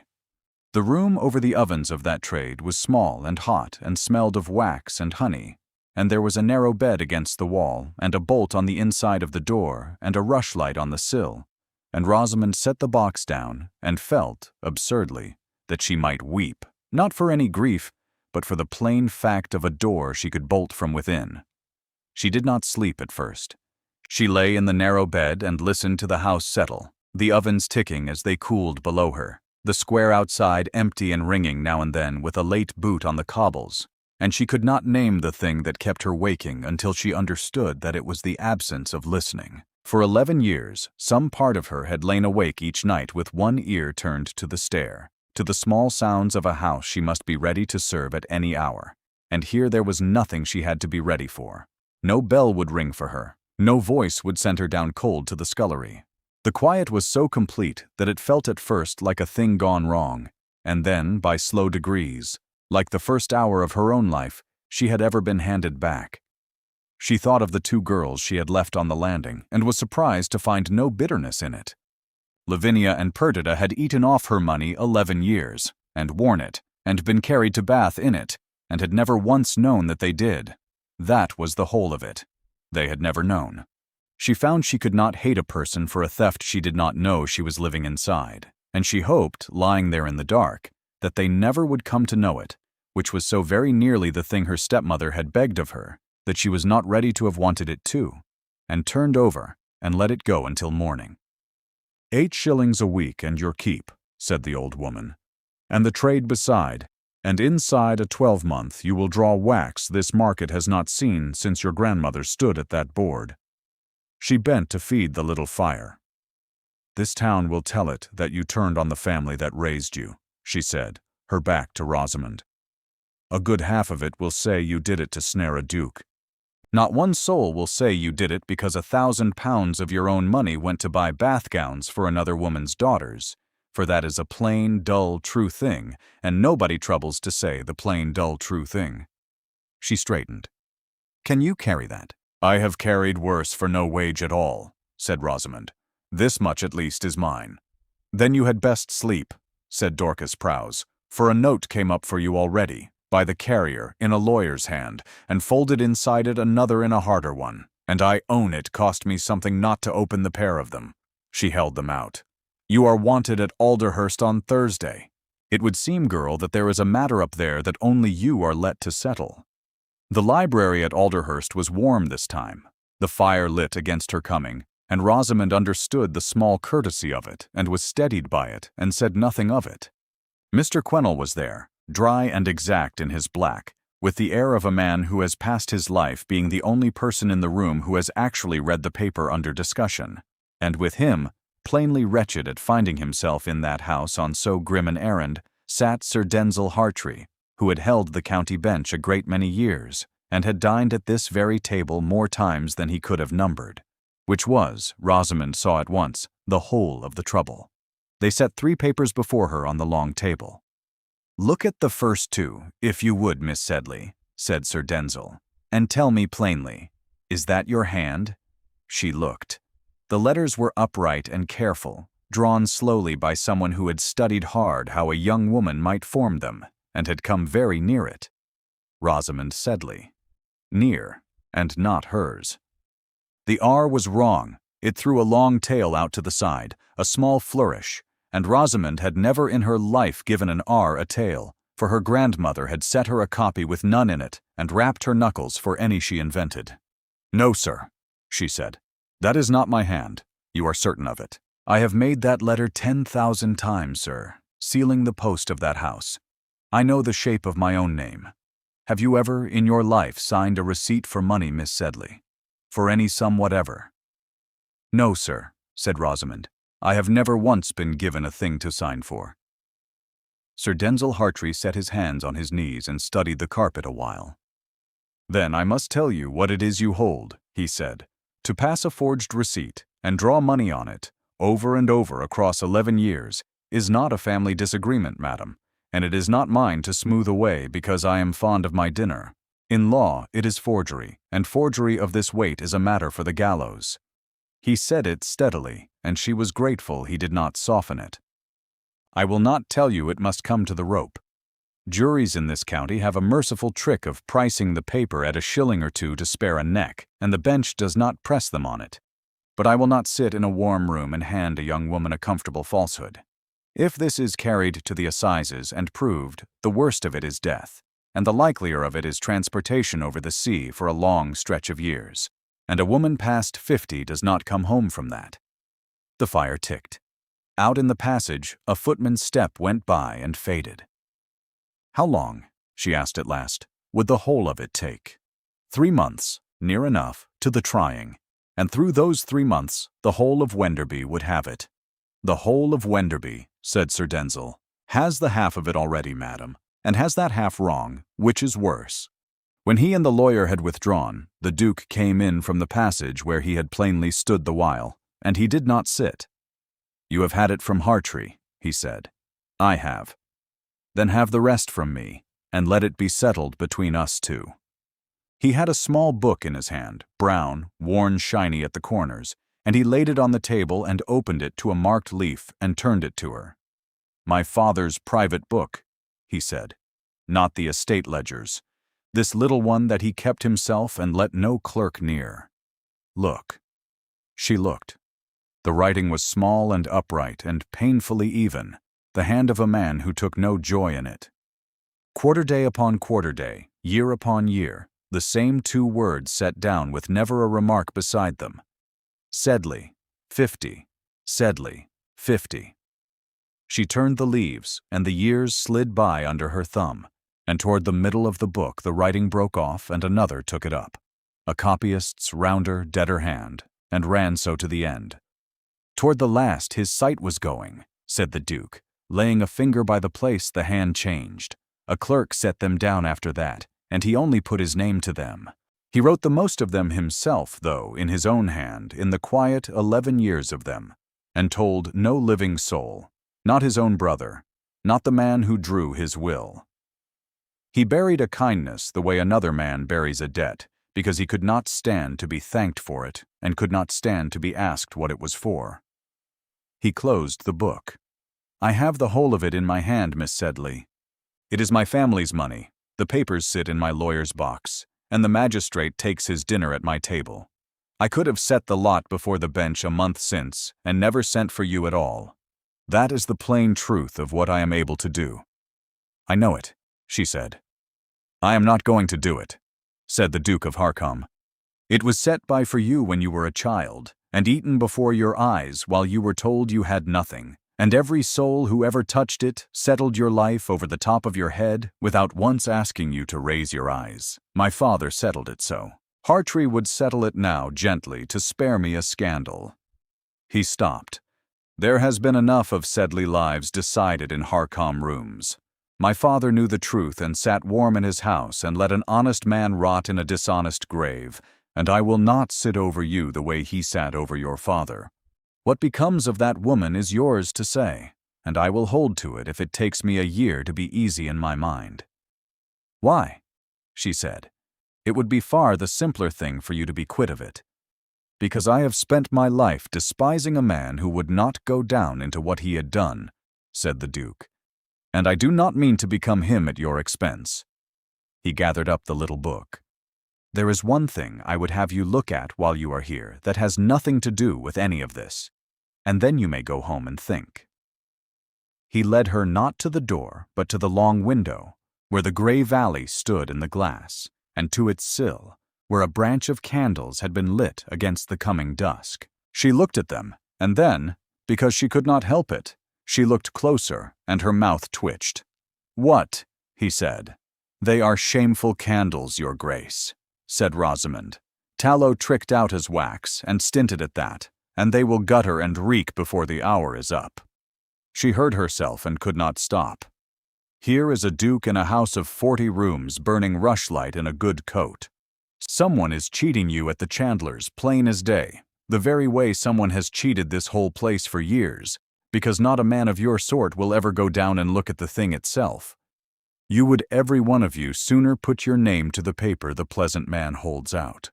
[SPEAKER 1] The room over the ovens of that trade was small and hot and smelled of wax and honey, and there was a narrow bed against the wall, and a bolt on the inside of the door, and a rushlight on the sill, and Rosamond set the box down, and felt, absurdly, that she might weep, not for any grief, but for the plain fact of a door she could bolt from within. She did not sleep at first. She lay in the narrow bed and listened to the house settle, the ovens ticking as they cooled below her, the square outside empty and ringing now and then with a late boot on the cobbles, and she could not name the thing that kept her waking until she understood that it was the absence of listening. For 11 years, some part of her had lain awake each night with one ear turned to the stair, to the small sounds of a house she must be ready to serve at any hour, and here there was nothing she had to be ready for. No bell would ring for her, no voice would send her down cold to the scullery. The quiet was so complete that it felt at first like a thing gone wrong, and then, by slow degrees, like the first hour of her own life she had ever been handed back. She thought of the 2 girls she had left on the landing, and was surprised to find no bitterness in it. Lavinia and Perdita had eaten off her money 11 years, and worn it, and been carried to Bath in it, and had never once known that they did. That was the whole of it. They had never known. She found she could not hate a person for a theft she did not know she was living inside, and she hoped, lying there in the dark, that they never would come to know it, which was so very nearly the thing her stepmother had begged of her, that she was not ready to have wanted it too, and turned over and let it go until morning. 8 shillings a week and your keep, said the old woman, and the trade beside, and inside a 12-month you will draw wax this market has not seen since your grandmother stood at that board. She bent to feed the little fire. This town will tell it that you turned on the family that raised you, she said, her back to Rosamond. A good half of it will say you did it to snare a duke. Not one soul will say you did it because £1,000 of your own money went to buy bath gowns for another woman's daughters, for that is a plain, dull, true thing, and nobody troubles to say the plain, dull, true thing. She straightened. Can you carry that? I have carried worse for no wage at all, said Rosamond. This much at least is mine. Then you had best sleep, said Dorcas Prowse, for a note came up for you already, by the carrier, in a lawyer's hand, and folded inside it another in a harder one, and I own it cost me something not to open the pair of them. She held them out. You are wanted at Alderhurst on Thursday. It would seem, girl, that there is a matter up there that only you are let to settle. The library at Alderhurst was warm this time, the fire lit against her coming, and Rosamond understood the small courtesy of it, and was steadied by it, and said nothing of it. Mr. Quennell was there, dry and exact in his black, with the air of a man who has passed his life being the only person in the room who has actually read the paper under discussion, and with him, plainly wretched at finding himself in that house on so grim an errand, sat Sir Denzil Hartrey, who had held the county bench a great many years, and had dined at this very table more times than he could have numbered, which was, Rosamond saw at once, the whole of the trouble. They set 3 papers before her on the long table. Look at the first 2, if you would, Miss Sedley, said Sir Denzil, and tell me plainly, is that your hand? She looked. The letters were upright and careful, drawn slowly by someone who had studied hard how a young woman might form them, and had come very near it. Rosamond Sedley. Near, and not hers. The R was wrong. It threw a long tail out to the side, a small flourish, and Rosamond had never in her life given an R a tail, for her grandmother had set her a copy with none in it, and rapped her knuckles for any she invented. No, sir, she said. That is not my hand. You are certain of it. I have made that letter 10,000 times, sir, sealing the post of that house. I know the shape of my own name. Have you ever, in your life, signed a receipt for money, Miss Sedley? For any sum whatever? No, sir, said Rosamond. I have never once been given a thing to sign for. Sir Denzil Hartrey set his hands on his knees and studied the carpet a while. Then I must tell you what it is you hold, he said. To pass a forged receipt and draw money on it, over and over across 11 years, is not a family disagreement, madam, and it is not mine to smooth away because I am fond of my dinner. In law, it is forgery, and forgery of this weight is a matter for the gallows. He said it steadily, and she was grateful he did not soften it. I will not tell you it must come to the rope. Juries in this county have a merciful trick of pricing the paper at 1 shilling or 2 to spare a neck, and the bench does not press them on it. But I will not sit in a warm room and hand a young woman a comfortable falsehood. If this is carried to the assizes and proved, the worst of it is death, and the likelier of it is transportation over the sea for a long stretch of years, and a woman past 50 does not come home from that. The fire ticked. Out in the passage, a footman's step went by and faded. How long, she asked at last, would the whole of it take? 3 months, near enough, to the trying, and through those 3 months the whole of Wenderby would have it. The whole of Wenderby, said Sir Denzil, has the half of it already, madam, and has that half wrong, which is worse. When he and the lawyer had withdrawn, the Duke came in from the passage where he had plainly stood the while, and he did not sit. You have had it from Hartrey, he said. I have. Then have the rest from me, and let it be settled between us 2. He had a small book in his hand, brown, worn shiny at the corners, and he laid it on the table and opened it to a marked leaf and turned it to her. My father's private book, he said, not the estate ledgers, this little one that he kept himself and let no clerk near. Look. She looked. The writing was small and upright and painfully even, the hand of a man who took no joy in it. Quarter day upon quarter day, year upon year, the same 2 words set down with never a remark beside them. Sedley, 50. Sedley, 50. She turned the leaves, and the years slid by under her thumb, and toward the middle of the book the writing broke off and another took it up, a copyist's rounder, deader hand, and ran so to the end. Toward the last his sight was going, said the Duke, laying a finger by the place the hand changed. A clerk set them down after that, and he only put his name to them. He wrote the most of them himself, though, in his own hand, in the quiet 11 years of them, and told no living soul, not his own brother, not the man who drew his will. He buried a kindness the way another man buries a debt, because he could not stand to be thanked for it, and could not stand to be asked what it was for. He closed the book. "I have the whole of it in my hand, Miss Sedley. It is my family's money. The papers sit in my lawyer's box, and the magistrate takes his dinner at my table. I could have set the lot before the bench a month since, and never sent for you at all. That is the plain truth of what I am able to do." "I know it," she said. "I am not going to do it," said the Duke of Harcombe. "It was set by for you when you were a child, and eaten before your eyes while you were told you had nothing, and every soul who ever touched it settled your life over the top of your head without once asking you to raise your eyes. My father settled it so. Hartree would settle it now gently to spare me a scandal." He stopped. "There has been enough of Sedley lives decided in Harcombe rooms. My father knew the truth and sat warm in his house and let an honest man rot in a dishonest grave, and I will not sit over you the way he sat over your father. What becomes of that woman is yours to say, and I will hold to it if it takes me a year to be easy in my mind." "Why?" she said. "It would be far the simpler thing for you to be quit of it." "Because I have spent my life despising a man who would not go down into what he had done," said the Duke. "And I do not mean to become him at your expense." He gathered up the little book. "There is one thing I would have you look at while you are here that has nothing to do with any of this, and then you may go home and think." He led her not to the door, but to the long window, where the gray valley stood in the glass, and to its sill, where a branch of candles had been lit against the coming dusk. She looked at them, and then, because she could not help it, she looked closer, and her mouth twitched. "What?" he said. "They are shameful candles, your grace," said Rosamond. "Tallow tricked out as wax, and stinted at that, and they will gutter and reek before the hour is up." She heard herself and could not stop. Here is a duke in a house of 40 rooms burning rushlight in a good coat. Someone is cheating you at the chandler's, plain as day, the very way someone has cheated this whole place for years, because not a man of your sort will ever go down and look at the thing itself. You would every one of you sooner put your name to the paper the pleasant man holds out."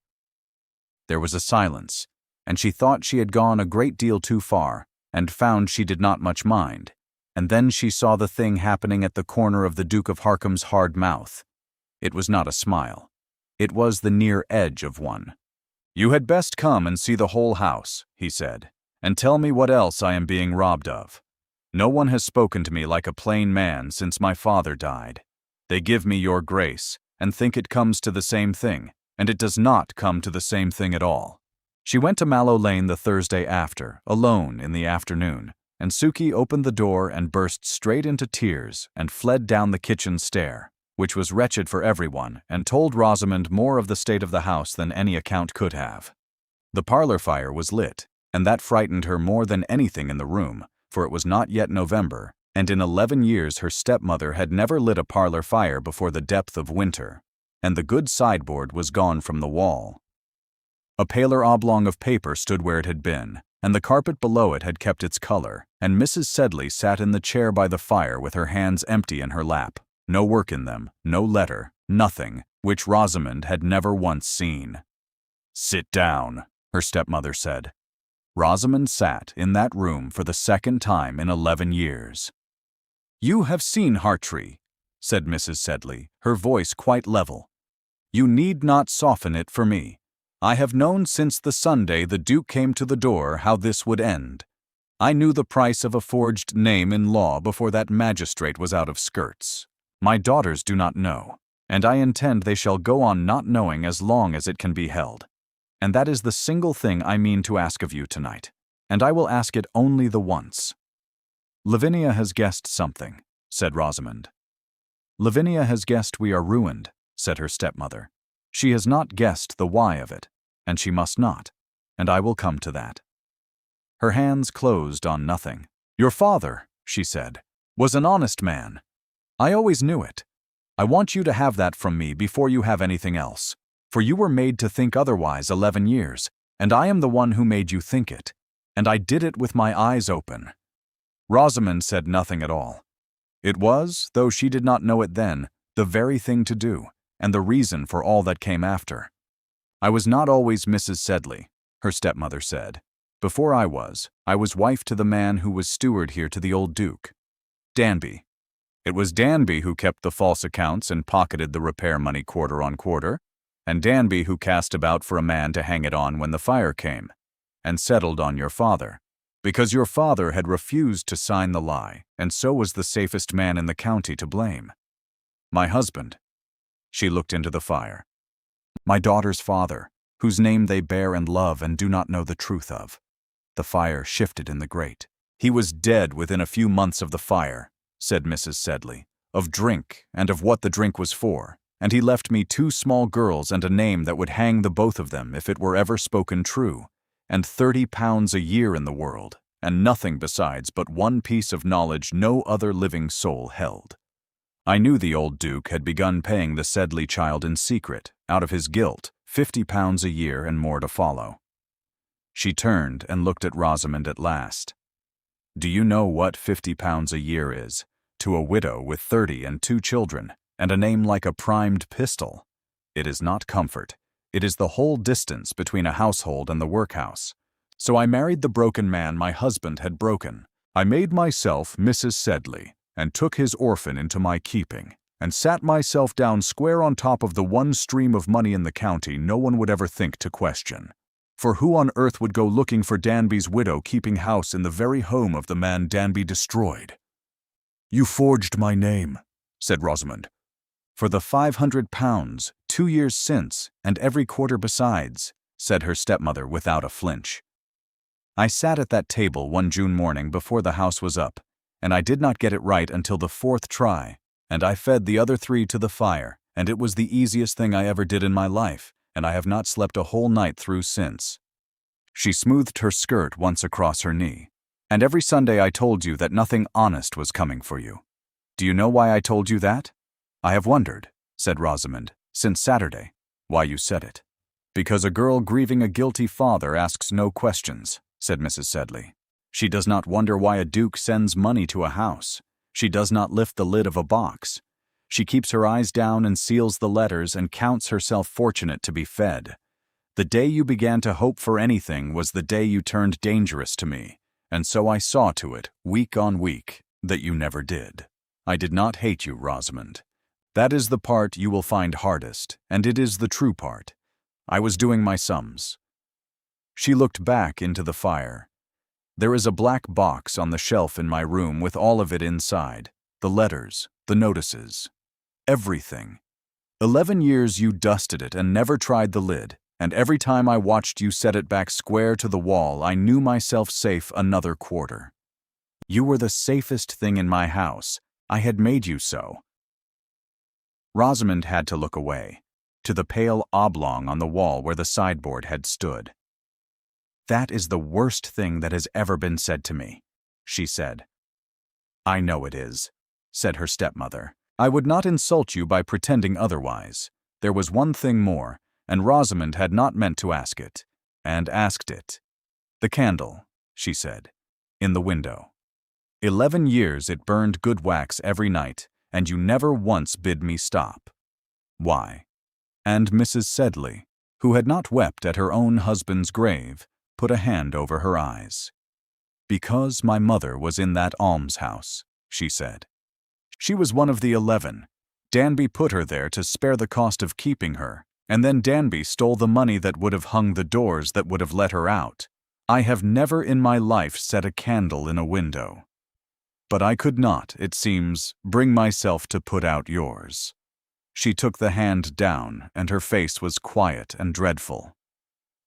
[SPEAKER 1] There was a silence, and she thought she had gone a great deal too far, and found she did not much mind, and then she saw the thing happening at the corner of the Duke of Harcombe's hard mouth. It was not a smile. It was the near edge of one. "You had best come and see the whole house," he said, "and tell me what else I am being robbed of. No one has spoken to me like a plain man since my father died. They give me your grace, and think it comes to the same thing, and it does not come to the same thing at all." She went to Mallow Lane the Thursday after, alone in the afternoon, and Sukey opened the door and burst straight into tears and fled down the kitchen stair, which was wretched for everyone, and told Rosamond more of the state of the house than any account could have. The parlor fire was lit, and that frightened her more than anything in the room, for it was not yet November, and in 11 years her stepmother had never lit a parlor fire before the depth of winter, and the good sideboard was gone from the wall. A paler oblong of paper stood where it had been, and the carpet below it had kept its color, and Mrs. Sedley sat in the chair by the fire with her hands empty in her lap, no work in them, no letter, nothing, which Rosamond had never once seen. "Sit down," her stepmother said. Rosamond sat in that room for the second time in 11 years. "You have seen Hartree," said Mrs. Sedley, her voice quite level. "You need not soften it for me. I have known since the Sunday the Duke came to the door how this would end. I knew the price of a forged name in law before that magistrate was out of skirts. My daughters do not know, and I intend they shall go on not knowing as long as it can be held. And that is the single thing I mean to ask of you tonight, and I will ask it only the once." "Lavinia has guessed something," said Rosamond. "Lavinia has guessed we are ruined," said her stepmother. "She has not guessed the why of it, and she must not, and I will come to that." Her hands closed on nothing. "Your father," she said, "was an honest man. I always knew it. I want you to have that from me before you have anything else, for you were made to think otherwise 11 years, and I am the one who made you think it, and I did it with my eyes open." Rosamond said nothing at all. It was, though she did not know it then, the very thing to do, and the reason for all that came after. "I was not always Mrs. Sedley," her stepmother said. "Before I was wife to the man who was steward here to the old Duke. Danby. It was Danby who kept the false accounts and pocketed the repair money quarter on quarter, and Danby who cast about for a man to hang it on when the fire came, and settled on your father, because your father had refused to sign the lie, and so was the safest man in the county to blame. My husband," she looked into the fire, "my daughter's father, whose name they bear and love and do not know the truth of." The fire shifted in the grate. "He was dead within a few months of the fire," said Mrs. Sedley, "of drink and of what the drink was for, and he left me 2 small girls and a name that would hang the both of them if it were ever spoken true, and £30 a year in the world, and nothing besides but one piece of knowledge no other living soul held. I knew the old Duke had begun paying the Sedley child in secret, out of his guilt, £50 a year and more to follow." She turned and looked at Rosamond at last. "Do you know what £50 a year is, to a widow with 30 and 2 children, and a name like a primed pistol? It is not comfort. It is the whole distance between a household and the workhouse. So I married the broken man my husband had broken. I made myself Mrs. Sedley, and took his orphan into my keeping, and sat myself down square on top of the one stream of money in the county no one would ever think to question. For who on earth would go looking for Danby's widow keeping house in the very home of the man Danby destroyed?" "You forged my name," said Rosamond. "For the £500, 2 years since, and every quarter besides," said her stepmother without a flinch. "I sat at that table one June morning before the house was up, and I did not get it right until the 4th try, and I fed the other 3 to the fire, and it was the easiest thing I ever did in my life, and I have not slept a whole night through since." She smoothed her skirt once across her knee. "And every Sunday I told you that nothing honest was coming for you. Do you know why I told you that?" "I have wondered," said Rosamond, "since Saturday, why you said it." "Because a girl grieving a guilty father asks no questions," said Mrs. Sedley. "She does not wonder why a duke sends money to a house. She does not lift the lid of a box. She keeps her eyes down and seals the letters and counts herself fortunate to be fed. The day you began to hope for anything was the day you turned dangerous to me, and so I saw to it, week on week, that you never did. I did not hate you, Rosamond. That is the part you will find hardest, and it is the true part. I was doing my sums." She looked back into the fire. "There is a black box on the shelf in my room with all of it inside, the letters, the notices. Everything. 11 years you dusted it and never tried the lid, and every time I watched you set it back square to the wall I knew myself safe another quarter. You were the safest thing in my house. I had made you so." Rosamond had to look away, to the pale oblong on the wall where the sideboard had stood. "That is the worst thing that has ever been said to me," she said. "I know it is," said her stepmother. "I would not insult you by pretending otherwise. There was one thing more, and Rosamond had not meant to ask it, and asked it. The candle," she said, "in the window. 11 years it burned good wax every night, and you never once bid me stop. Why?" And Mrs. Sedley, who had not wept at her own husband's grave, put a hand over her eyes. "Because my mother was in that almshouse," she said. "She was one of the 11. Danby put her there to spare the cost of keeping her, And then Danby stole the money that would have hung the doors that would have let her out. I have never in my life set a candle in a window. But I could not, it seems, bring myself to put out yours." She took the hand down, and her face was quiet and dreadful.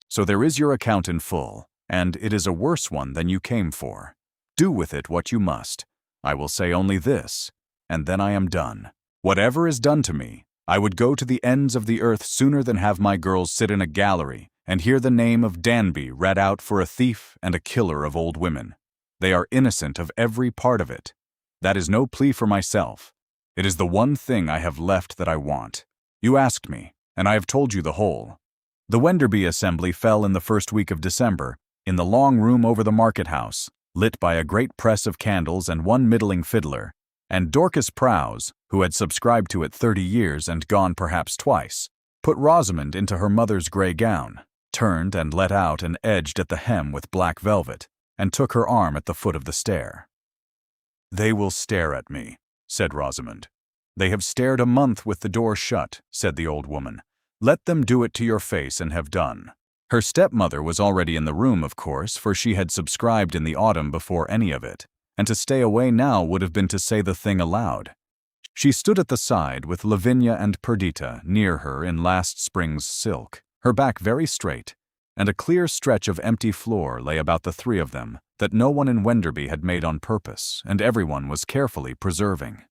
[SPEAKER 1] "So there is your account in full, and it is a worse one than you came for. Do with it what you must. I will say only this, and then I am done. Whatever is done to me, I would go to the ends of the earth sooner than have my girls sit in a gallery and hear the name of Danby read out for a thief and a killer of old women. They are innocent of every part of it. That is no plea for myself. It is the one thing I have left that I want. You asked me, and I have told you the whole." The Wenderby assembly fell in the first week of December, in the long room over the market house, lit by a great press of candles and one middling fiddler, and Dorcas Prowse, who had subscribed to it 30 years and gone perhaps twice, put Rosamond into her mother's grey gown, turned and let out and edged at the hem with black velvet, and took her arm at the foot of the stair. "They will stare at me," said Rosamond. "They have stared a month with the door shut," said the old woman. "Let them do it to your face and have done." Her stepmother was already in the room, of course, for she had subscribed in the autumn before any of it, and to stay away now would have been to say the thing aloud. She stood at the side with Lavinia and Perdita near her in last spring's silk, her back very straight, and a clear stretch of empty floor lay about the three of them that no one in Wenderby had made on purpose, and everyone was carefully preserving.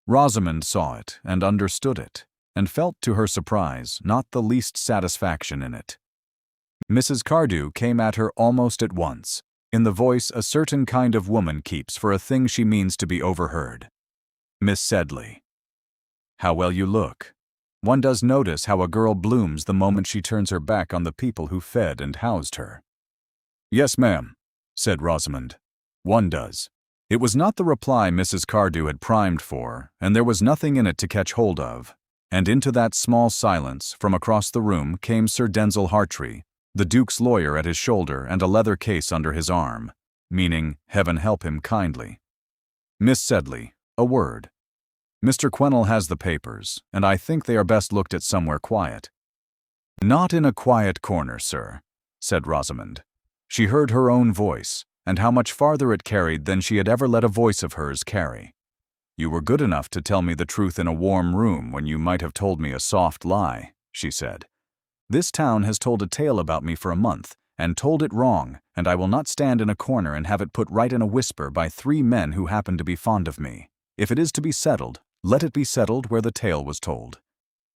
[SPEAKER 1] Rosamond saw it and understood it, and felt, to her surprise, not the least satisfaction in it. Mrs. Cardew came at her almost at once, in the voice a certain kind of woman keeps for a thing she means to be overheard. "Miss Sedley, how well you look. One does notice how a girl blooms the moment she turns her back on the people who fed and housed her." "Yes, ma'am," said Rosamond. "One does." It was not the reply Mrs. Cardew had primed for, and there was nothing in it to catch hold of. And into that small silence, from across the room, came Sir Denzil Hartree, the Duke's lawyer at his shoulder and a leather case under his arm, meaning, "Heaven help him kindly." "Miss Sedley, a word. Mr. Quennell has the papers, and I think they are best looked at somewhere quiet." "Not in a quiet corner, sir," said Rosamond. She heard her own voice, and how much farther it carried than she had ever let a voice of hers carry. "You were good enough to tell me the truth in a warm room when you might have told me a soft lie," she said. "This town has told a tale about me for a month, and told it wrong, and I will not stand in a corner and have it put right in a whisper by 3 men who happen to be fond of me. If it is to be settled, let it be settled where the tale was told.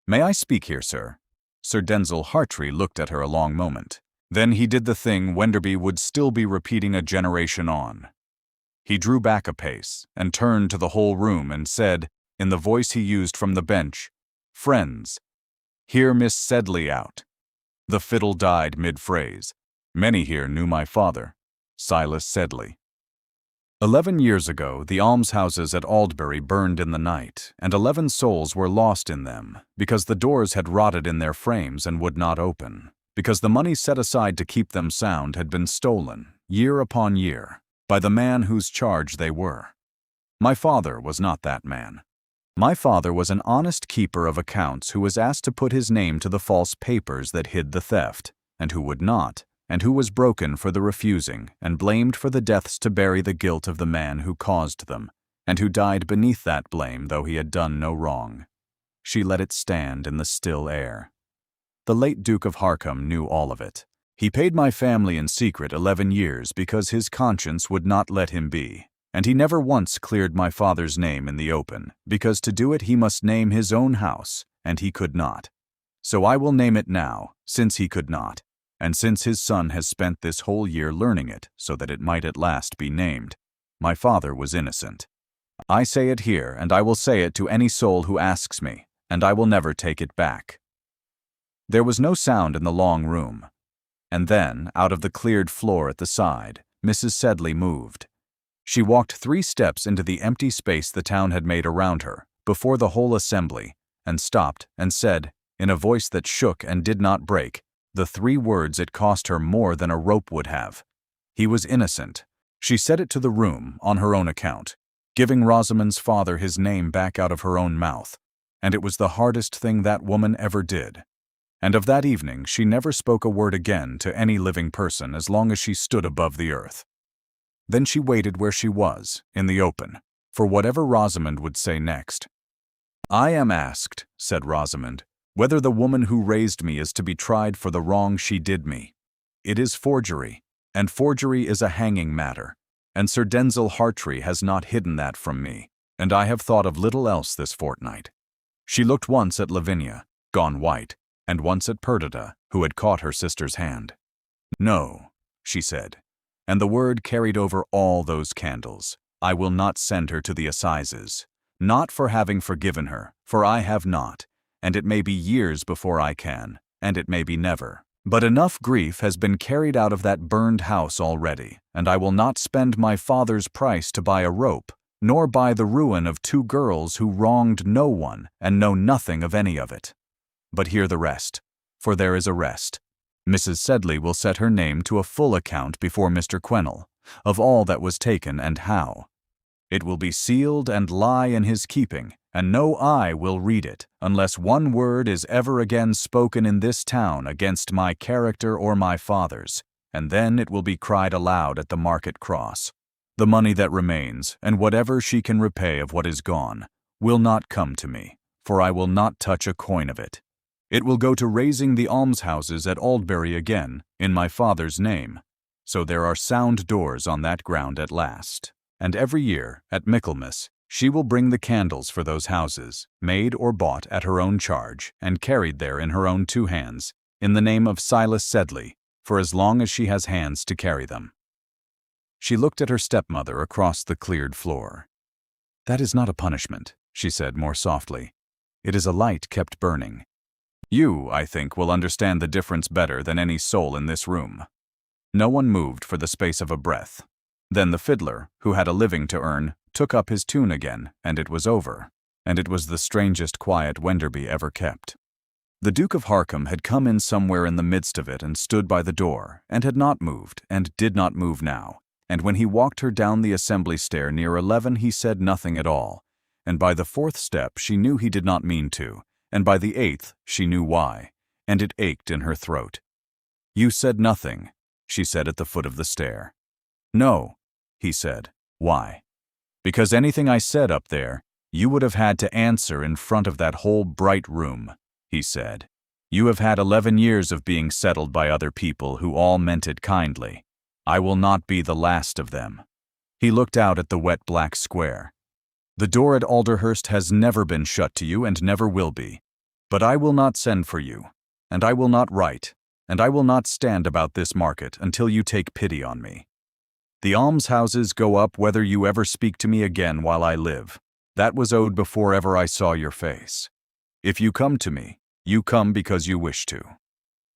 [SPEAKER 1] May I speak here, sir?" Sir Denzil Hartree looked at her a long moment. Then he did the thing Wenderby would still be repeating a generation on. He drew back a pace and turned to the whole room and said, in the voice he used from the bench, "Friends, hear Miss Sedley out." The fiddle died mid-phrase. Many here knew my father, Silas Sedley. 11 years ago, the almshouses at Aldbury burned in the night, and 11 souls were lost in them, because the doors had rotted in their frames and would not open, because the money set aside to keep them sound had been stolen, year upon year, by the man whose charge they were. My father was not that man. My father was an honest keeper of accounts who was asked to put his name to the false papers that hid the theft, and who would not, and who was broken for the refusing, and blamed for the deaths to bury the guilt of the man who caused them, and who died beneath that blame though he had done no wrong. She let it stand in the still air. The late Duke of Harcombe knew all of it. He paid my family in secret 11 years because his conscience would not let him be, and he never once cleared my father's name in the open, because to do it he must name his own house, and he could not. So I will name it now, since he could not, and since his son has spent this whole year learning it so that it might at last be named. My father was innocent. I say it here, and I will say it to any soul who asks me, and I will never take it back. There was no sound in the long room. And then, out of the cleared floor at the side, Mrs. Sedley moved. She walked 3 steps into the empty space the town had made around her, before the whole assembly, and stopped and said, in a voice that shook and did not break, the 3 words it cost her more than a rope would have. He was innocent. She said it to the room, on her own account, giving Rosamond's father his name back out of her own mouth, and it was the hardest thing that woman ever did. And of that evening she never spoke a word again to any living person as long as she stood above the earth. Then she waited where she was, in the open, for whatever Rosamond would say next. "I am asked," said Rosamond, "whether the woman who raised me is to be tried for the wrong she did me. It is forgery, and forgery is a hanging matter, and Sir Denzil Hartree has not hidden that from me, and I have thought of little else this fortnight." She looked once at Lavinia, gone white, and once at Perdita, who had caught her sister's hand. "No," she said, and the word carried over all those candles, "I will not send her to the assizes, not for having forgiven her, for I have not, and it may be years before I can, and it may be never. But enough grief has been carried out of that burned house already, and I will not spend my father's price to buy a rope, nor buy the ruin of 2 girls who wronged no one and know nothing of any of it. But hear the rest, for there is a rest. Mrs. Sedley will set her name to a full account before Mr. Quennell, of all that was taken and how. It will be sealed and lie in his keeping, and no eye will read it, unless one word is ever again spoken in this town against my character or my father's, and then it will be cried aloud at the market cross. The money that remains, and whatever she can repay of what is gone, will not come to me, for I will not touch a coin of it. It will go to raising the almshouses at Aldbury again, in my father's name. So there are sound doors on that ground at last. And every year, at Michaelmas, she will bring the candles for those houses, made or bought at her own charge, and carried there in her own 2 hands, in the name of Silas Sedley, for as long as she has hands to carry them." She looked at her stepmother across the cleared floor. "That is not a punishment," she said more softly. "It is a light kept burning. You, I think, will understand the difference better than any soul in this room." No one moved for the space of a breath. Then the fiddler, who had a living to earn, took up his tune again, and it was over, and it was the strangest quiet Wenderby ever kept. The Duke of Harkham had come in somewhere in the midst of it and stood by the door, and had not moved, and did not move now, and when he walked her down the assembly stair near 11 he said nothing at all, and by the 4th step she knew he did not mean to, and by the 8th she knew why, and it ached in her throat. "You said nothing," she said at the foot of the stair. "No," he said. "Why?" "Because anything I said up there, you would have had to answer in front of that whole bright room," he said. "You have had 11 years of being settled by other people who all meant it kindly. I will not be the last of them." He looked out at the wet black square. "The door at Alderhurst has never been shut to you and never will be. But I will not send for you, and I will not write, and I will not stand about this market until you take pity on me. The almshouses go up whether you ever speak to me again while I live. That was owed before ever I saw your face. If you come to me, you come because you wish to.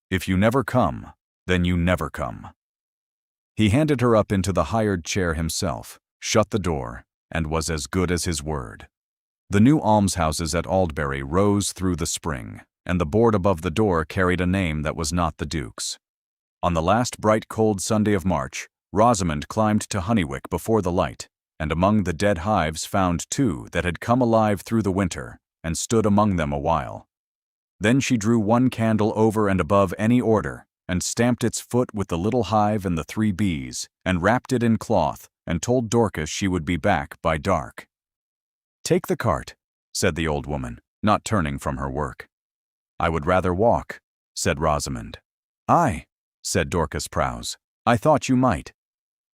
[SPEAKER 1] If you never come, then you never come." He handed her up into the hired chair himself, shut the door, and was as good as his word. The new almshouses at Aldbury rose through the spring, and the board above the door carried a name that was not the Duke's. On the last bright cold Sunday of March, Rosamond climbed to Honeywick before the light, and among the dead hives found 2 that had come alive through the winter, and stood among them a while. Then she drew 1 candle over and above any order, and stamped its foot with the little hive and the 3 bees, and wrapped it in cloth, and told Dorcas she would be back by dark. "Take the cart," said the old woman, not turning from her work. "I would rather walk," said Rosamond. "Aye," said Dorcas Prowse, "I thought you might."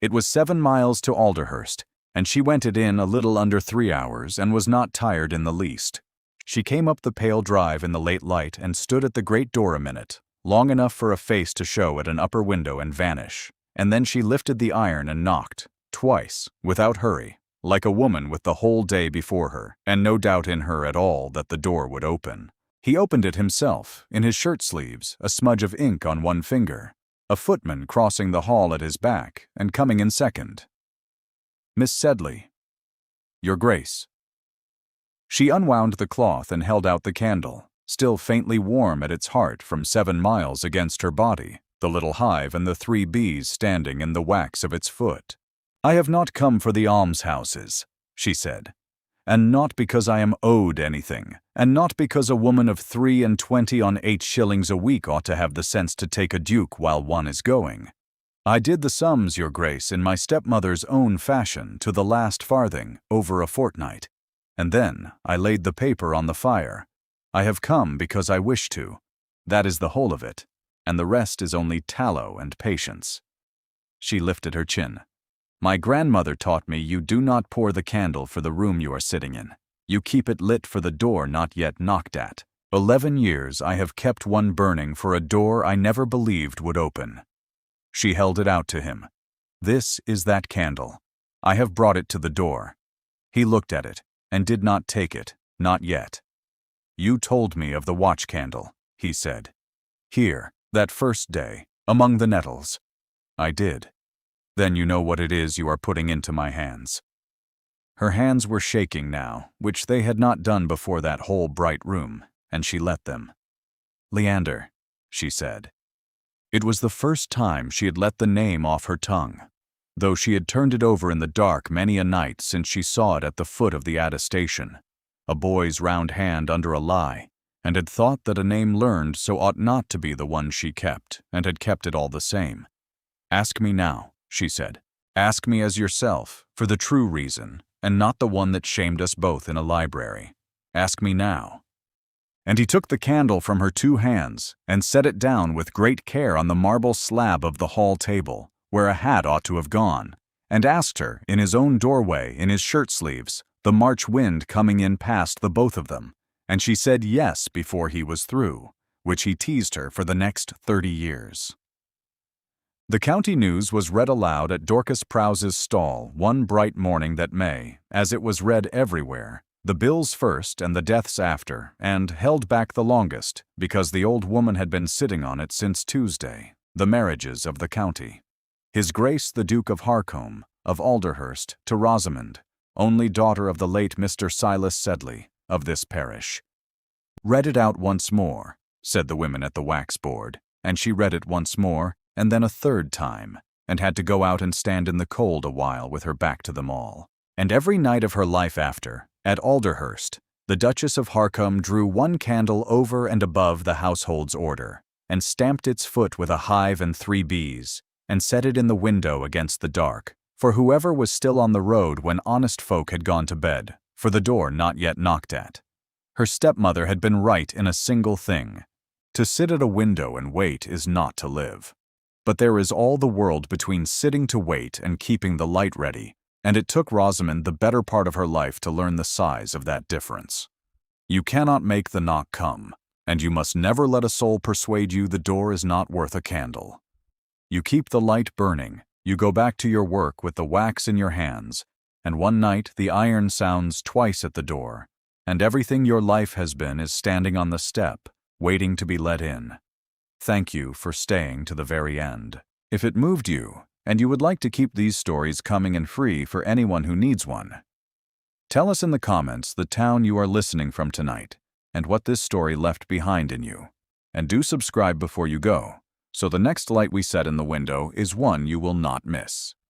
[SPEAKER 1] It was 7 miles to Alderhurst, and she went it in a little under 3 hours and was not tired in the least. She came up the pale drive in the late light and stood at the great door a minute, long enough for a face to show at an upper window and vanish, and then she lifted the iron and knocked, twice, without hurry, like a woman with the whole day before her, and no doubt in her at all that the door would open. He opened it himself, in his shirt-sleeves, a smudge of ink on one finger, a footman crossing the hall at his back, and coming in second. "Miss Sedley." "Your Grace." She unwound the cloth and held out the candle, still faintly warm at its heart from 7 miles against her body, the little hive and the 3 bees standing in the wax of its foot. "I have not come for the almshouses," she said, and not because I am owed anything, and not because a woman of 23 on 8 shillings a week ought to have the sense to take a duke while one is going. I did the sums, your grace, in my stepmother's own fashion, to the last farthing, over a fortnight, and then I laid the paper on the fire. I have come because I wish to. That is the whole of it, and the rest is only tallow and patience. She lifted her chin. My grandmother taught me you do not pour the candle for the room you are sitting in. You keep it lit for the door not yet knocked at. 11 years I have kept one burning for a door I never believed would open. She held it out to him. This is that candle. I have brought it to the door. He looked at it, and did not take it, not yet. You told me of the watch candle, he said. Here, that first day, among the nettles. I did. Then you know what it is you are putting into my hands. Her hands were shaking now, which they had not done before that whole bright room, and she let them. Leander, she said. It was the first time she had let the name off her tongue, though she had turned it over in the dark many a night since she saw it at the foot of the attestation, a boy's round hand under a lie, and had thought that a name learned so ought not to be the one she kept, and had kept it all the same. Ask me now, she said. Ask me as yourself, for the true reason, and not the one that shamed us both in a library. Ask me now. And he took the candle from her 2 hands, and set it down with great care on the marble slab of the hall table, where a hat ought to have gone, and asked her, in his own doorway, in his shirt-sleeves, the March wind coming in past the both of them, and she said yes before he was through, which he teased her for the next 30 years. The county news was read aloud at Dorcas Prowse's stall one bright morning that May, as it was read everywhere, the bills first and the deaths after, and held back the longest, because the old woman had been sitting on it since Tuesday, the marriages of the county. His Grace the Duke of Harcombe, of Alderhurst, to Rosamond, only daughter of the late Mr. Silas Sedley, of this parish. Read it out once more, said the women at the wax board, and she read it once more, and then a 3rd time, and had to go out and stand in the cold a while with her back to them all. And every night of her life after, at Alderhurst, the Duchess of Harcombe drew 1 candle over and above the household's order, and stamped its foot with a hive and 3 bees, and set it in the window against the dark, for whoever was still on the road when honest folk had gone to bed, for the door not yet knocked at. Her stepmother had been right in a single thing. To sit at a window and wait is not to live. But there is all the world between sitting to wait and keeping the light ready, and it took Rosamond the better part of her life to learn the size of that difference. You cannot make the knock come, and you must never let a soul persuade you the door is not worth a candle. You keep the light burning, you go back to your work with the wax in your hands, and one night the iron sounds twice at the door, and everything your life has been is standing on the step, waiting to be let in. Thank you for staying to the very end. If it moved you, and you would like to keep these stories coming and free for anyone who needs one, tell us in the comments the town you are listening from tonight, and what this story left behind in you. And do subscribe before you go, so the next light we set in the window is one you will not miss.